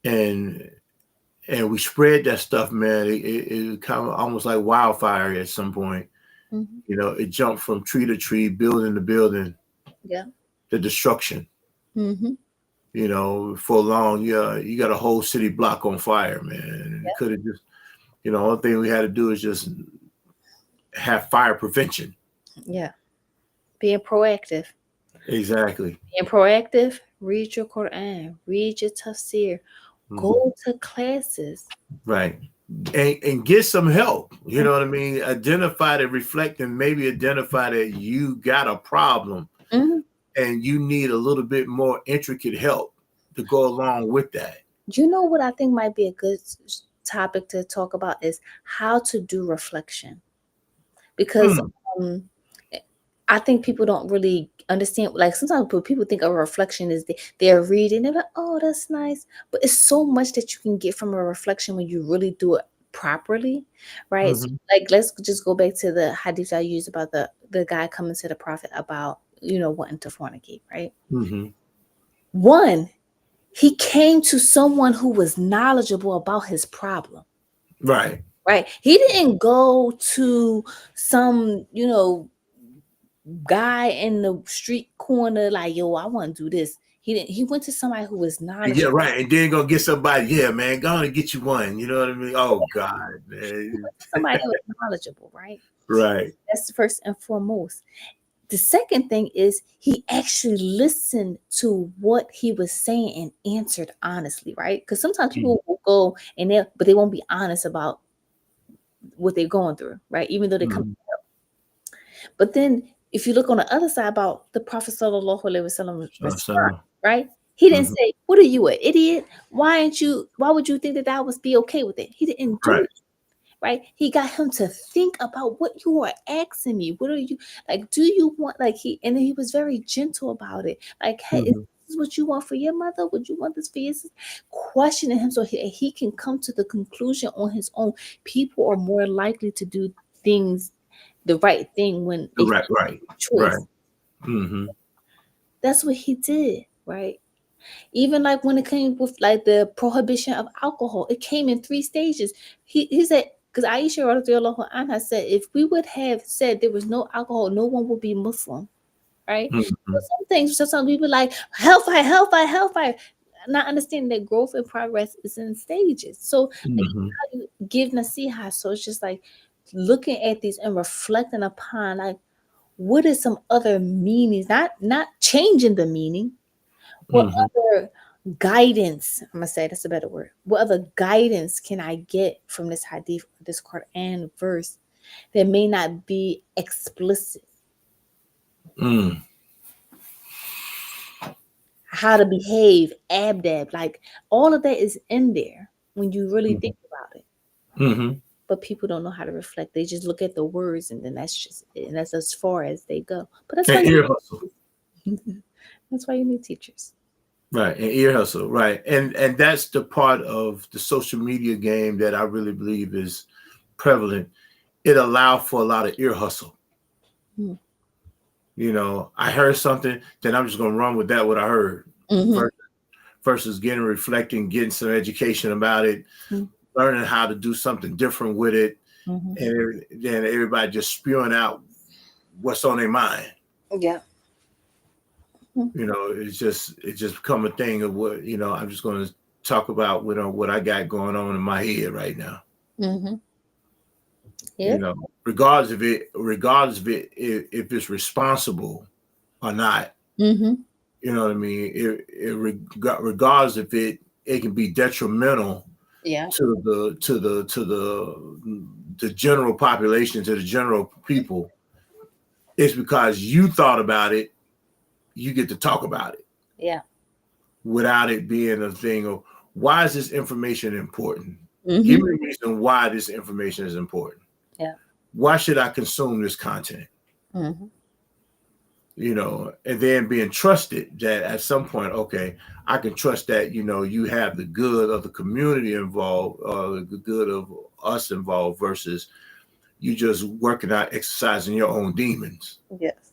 and we spread that stuff, man. It kind of almost like wildfire at some point. Hmm. It jumped from tree to tree, building to building, Yeah. the destruction. Hmm. For long, yeah, you got a whole city block on fire, man. And it could have just, only thing we had to do is just have fire prevention. Yeah. Being proactive. Exactly. Being proactive, read your Quran, read your tafsir, Mhm. go to classes. Right. And get some help. You know what I mean? Identify to reflect and maybe identify that you got a problem and you need a little bit more intricate help to go along with that. You know what I think might be a good topic to talk about is how to do reflection, because Mm, um, I think people don't really understand. Like sometimes people think a reflection is they're reading, they're like, "Oh, that's nice," but it's so much that you can get from a reflection when you really do it properly, right? So, mhm, like, let's just go back to the hadith I used about the guy coming to the prophet about wanting to fornicate, right? mhm. One, he came to someone who was knowledgeable about his problem, Right. right? He didn't go to some guy in the street corner like, yo, I want to do this. He didn't. He went to somebody who was Yeah, knowledgeable. right. And then gonna get somebody, yeah, man, go on and get you one. You know what I mean? Oh God, He man. went to somebody that was knowledgeable, right? Right. That's first and foremost. The second thing is he actually listened to what he was saying and answered honestly, right? Because sometimes Mm, people will go and but they won't be honest about what they're going through, right? Even though they come. mhm. But then if you look on the other side about the Prophet Sallallahu Alaihi Wasallam response, So, right? He didn't mhm. say, "What are you, an idiot? Why would you think that that would be okay with it?" He didn't do Right. it, right? He got him to think about what you are asking me. What are you like? Do you want like and then he was very gentle about it. Like, hey, is Mhm. this what you want for your mother? Would you want this for your sister? Questioning him so he can come to the conclusion on his own. People are more likely to do things the right thing when they Right. Right. Right. choice. Mm-hmm. That's what he did, right? Even like when it came with like the prohibition of alcohol, it came in three stages. He said, because Aisha radiallahu anha said, if we would have said there was no alcohol, no one would be Muslim, right? Mm-hmm. So some things, so some people like hellfire, hellfire, hellfire. Not understanding that growth and progress is in stages. So like Mm-hmm. how you give nasiha. So it's just like looking at these and reflecting upon like what is some other meanings, not changing the meaning. What Mm-hmm. other guidance, I'm gonna say that's a better word. What other guidance can I get from this hadith, this Quran verse that may not be explicit? Mm. How to behave, abdab, like all of that is in there when you really think about it. Mm-hmm. But people don't know how to reflect. They just look at the words and then that's just it. And that's as far as they go. But that's why And ear hustle. that's why you need teachers. Right. And ear hustle. Right. And that's the part of the social media game that I really believe is prevalent. It allowed for a lot of ear hustle. Mm. You know, I heard something, then I'm just gonna run with that what I heard. Mm-hmm. Versus getting reflecting, getting some education about it, Mm-hmm. learning how to do something different with it, Mm-hmm. and then everybody just spewing out what's on their mind. Yeah. You know, it's just become a thing of what, you know, I'm just going to talk about what I got going on in my head right now. Mm-hmm. You Yeah. know, regardless of it, if it's responsible or not. Mm-hmm. You know what I mean? Regardless if it can be detrimental Yeah. to the general population, to the general people. It's because you thought about it. You get to talk about it Yeah. without it being a thing of why is this information important? Give Mm-hmm. me a reason why this information is important. Yeah. Why should I consume this content? Mm-hmm. You know, and then being trusted that at some point, okay, I can trust that, you know, you have the good of the community involved, the good of us involved versus you just working out, exercising your own demons. Yes.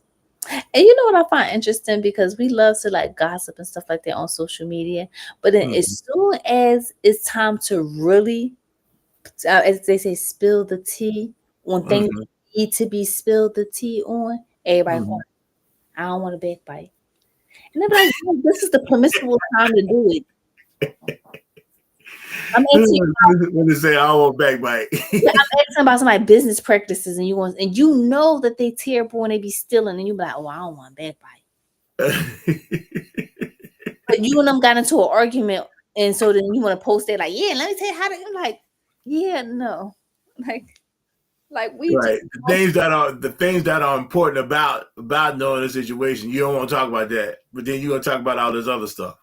And you know what I find interesting because we love to like gossip and stuff like that on social media, but then Mm-hmm. as soon as it's time to really, as they say, spill the tea on things Mm-hmm. that need to be spilled the tea on, everybody Mm-hmm. going, I don't want to backbite, and they're like, "No, this is the permissible time to do it." I'm asking When they say I won't backbite. Yeah, I'm asking about somebody's business practices, and you know that they terrible when they be stealing, and you be like, "Oh, I don't want to backbite." But you and them got into an argument, and so then you want to post it like, "Yeah, let me tell you how to." I'm like, "Yeah, no, like Like we just Right. The things that are important about knowing the situation. You don't want to talk about that, but then you're gonna talk about all this other stuff.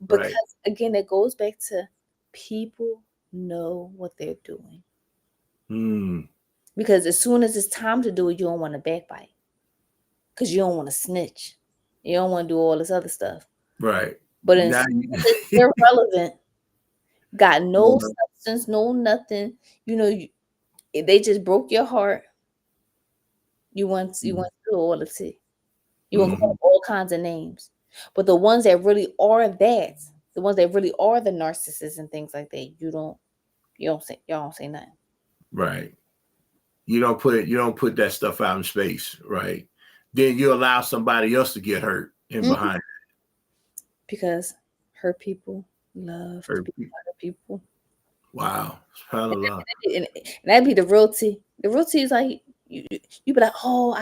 Right. because again, it goes back to people know what they're doing. Mm, Because as soon as it's time to do it, you don't want to backbite. Because you don't want to snitch. You don't want to do all this other stuff. right. But as Now soon as it's irrelevant, got no you, substance, no nothing, you know, they just broke your heart. You want to do all the tea. You want to call hmm them all kinds of names. But the ones that really are that, the ones that really are the narcissists and things like that, y'all don't say nothing. right. You don't put that stuff out in space, right? Then you allow somebody else to get hurt in Mhm. behind Because hurt people love to hurt be people. hurt people. Wow. SubhanAllah. And that'd be the real tea. The real tea is like you be like, oh,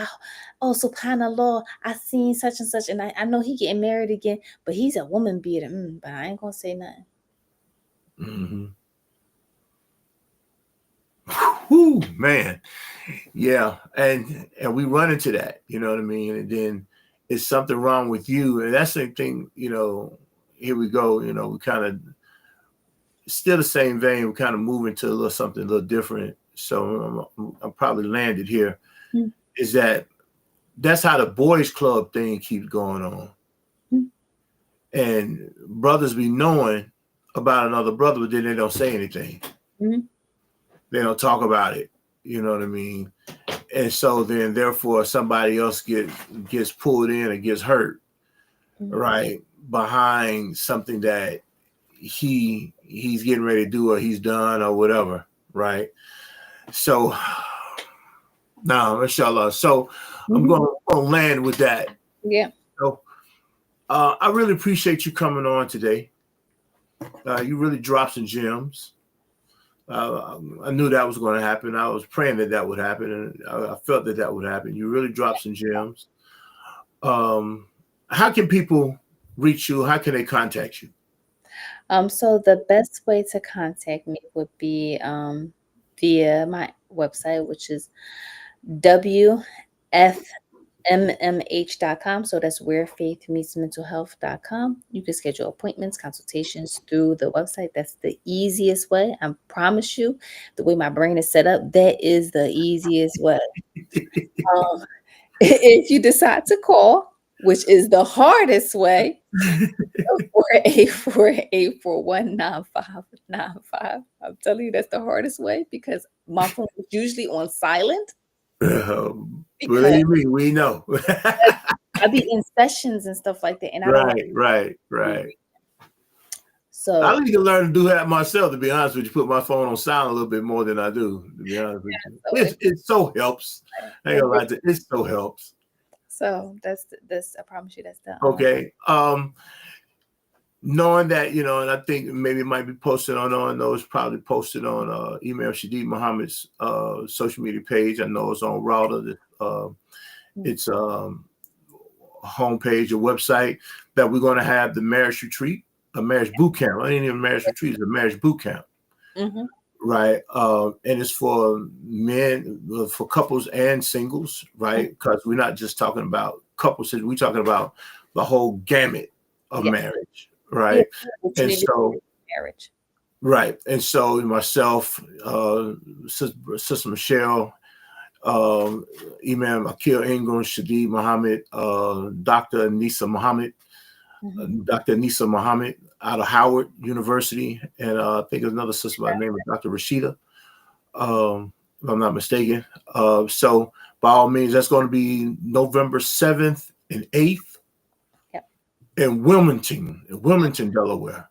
subhanallah, I seen such and such, and I know he getting married again, but he's a woman beater. But I ain't gonna say nothing. hmm Whew, man. Yeah. And we run into that, you know what I mean? And then it's something wrong with you. And that's the thing, here we go, we kind of still the same vein, we kind of move into a little something a little different. So I'm probably landed here. Mm. Is that's how the boys club thing keeps going on. Mm. And brothers be knowing about another brother, but then they don't say anything. Mm-hmm. They don't talk about it. You know what I mean? And so then therefore somebody else gets pulled in and gets hurt, Mm-hmm. right? Behind something that he's getting ready to do or he's done or whatever, right? So now, inshallah. So I'm Mm-hmm. going to land with that. Yeah. So I really appreciate you coming on today. You really dropped some gems. I knew that was going to happen. I was praying that would happen, and I felt that would happen. You really dropped some gems. How can people reach you? How can they contact you? So the best way to contact me would be via my website, which is wfmmh.com. So that's where faith meets mental health.com. You can schedule appointments, consultations through the website. That's the easiest way. I promise you, the way my brain is set up, that is the easiest way. Um, if you decide to call, which is the hardest way, 484-841-9595. I'm telling you, that's the hardest way because my phone is usually on silent because Believe me, we know. I be in sessions and stuff like that, and I don't like Right. I so. need to learn to do that myself. To be honest with you, put my phone on silent a little bit more than I do. To be honest with you, So it so helps. I ain't gonna lie to you, it so helps. so that's I promise you that's the Okay. Knowing that, and I think maybe it might be posted on those, probably posted on Email Shadeed Muhammad's social media page. I know it's on Router. It's homepage or website that we're going to have the marriage retreat, a marriage boot camp. I ain't even marriage retreat, it's a marriage boot camp. Mm-hmm. Right. And it's for men, for couples and singles, right? Because we're not just talking about couples, we're talking about the whole gamut of marriage, right? And so, marriage. right. And so myself, Sister Michelle, Imam Akil Ingram, Shadeed Muhammad, Dr. Nisa Muhammad, Dr. Nisa Muhammad out of Howard University, and I think there's another sister by the name of Dr. Rashida, if I'm not mistaken. So by all means, that's going to be November 7th and 8th in Wilmington, Delaware.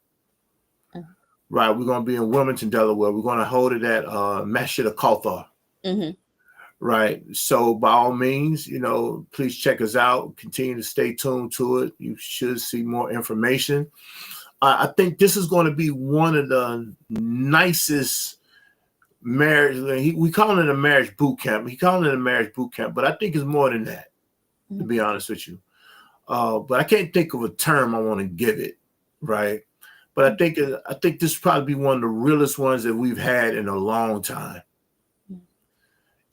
Right, we're going to be in Wilmington, Delaware. We're going to hold it at Masjid al-Kauthar. Right. So by all means, please check us out. Continue to stay tuned to it. You should see more information. I think this is going to be one of the nicest marriage. We call it a marriage boot camp. He calling it a marriage boot camp, but I think it's more than that, to be honest with you. But I can't think of a term I want to give it. Right. But I think this will probably be one of the realest ones that we've had in a long time.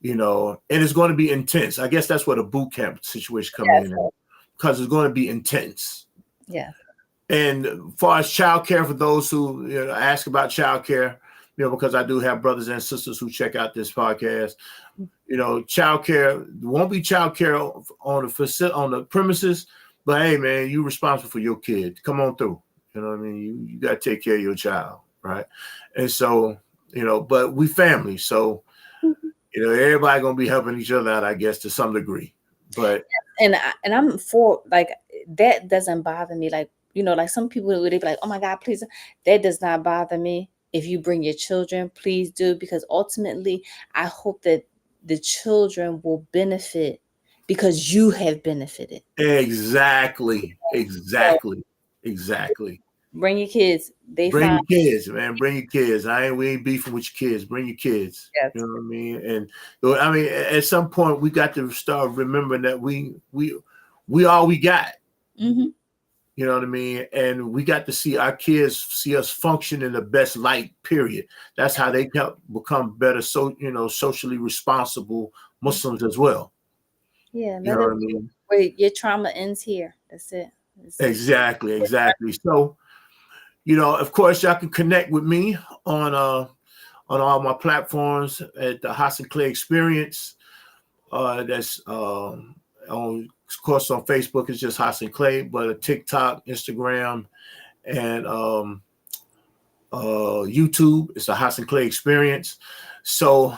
and it's going to be intense. I guess that's where the boot camp situation come Yes. in, because it's going to be intense. Yes. And as far as childcare, for those who ask about childcare, because I do have brothers and sisters who check out this podcast, childcare won't be childcare on the premises, but hey, man, you're responsible for your kid. Come on through. You know what I mean? You got to take care of your child, right? And so, but we family, so everybody gonna be helping each other out, I guess, to some degree. But and I'm for, like, that doesn't bother me. Like, like some people would be like, oh my God, please. That does not bother me. If you bring your children, please do, because ultimately I hope that the children will benefit because you have benefited. Exactly. So Bring your kids. your kids, man. Bring your kids. We ain't beefing with your kids. Bring your kids. Yes. You know what I mean? And I mean, at some point we got to start remembering that we all we got. Mm-hmm. You know what I mean? And we got to see our kids see us function in the best light, period. That's how they can become better, socially responsible Muslims as well. Yeah. You know what I mean? Wait, your trauma ends here. That's it. Exactly. So, of course, y'all can connect with me on all my platforms at the Hasan Clay Experience. That's of course, on Facebook, it's just Hasan Clay, but TikTok, Instagram, and YouTube, it's the Hasan Clay Experience. So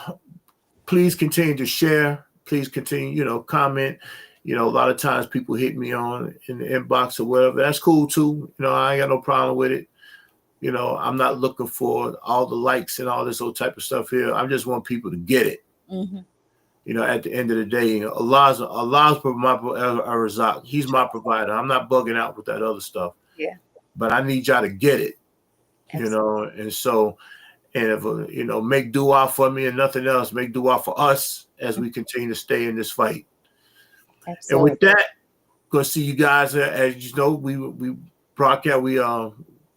please continue to share. Please continue, comment. A lot of times people hit me in the inbox or whatever. That's cool too. I ain't got no problem with it. I'm not looking for all the likes and all this old type of stuff here. I just want people to get it. Mm-hmm. At the end of the day, Allah's my Razak. He's my provider. I'm not bugging out with that other stuff. Yeah. But I need y'all to get it. Absolutely. And so, and if make dua for me and nothing else, make dua for us as we continue to stay in this fight. Absolutely. And with that, gonna see you guys. As you know, we broadcast. We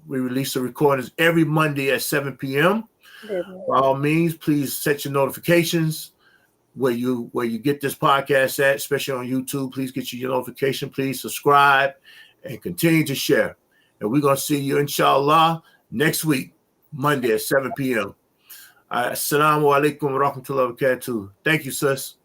release the recordings every Monday at 7 p.m. By all means, please set your notifications where you get this podcast at, especially on YouTube. Please get your notification. Please subscribe and continue to share. And we're gonna see you, inshallah, next week, Monday at 7 p.m. Assalamu alaikum wa rahmatullahi wa barakatuh. Thank you, sis.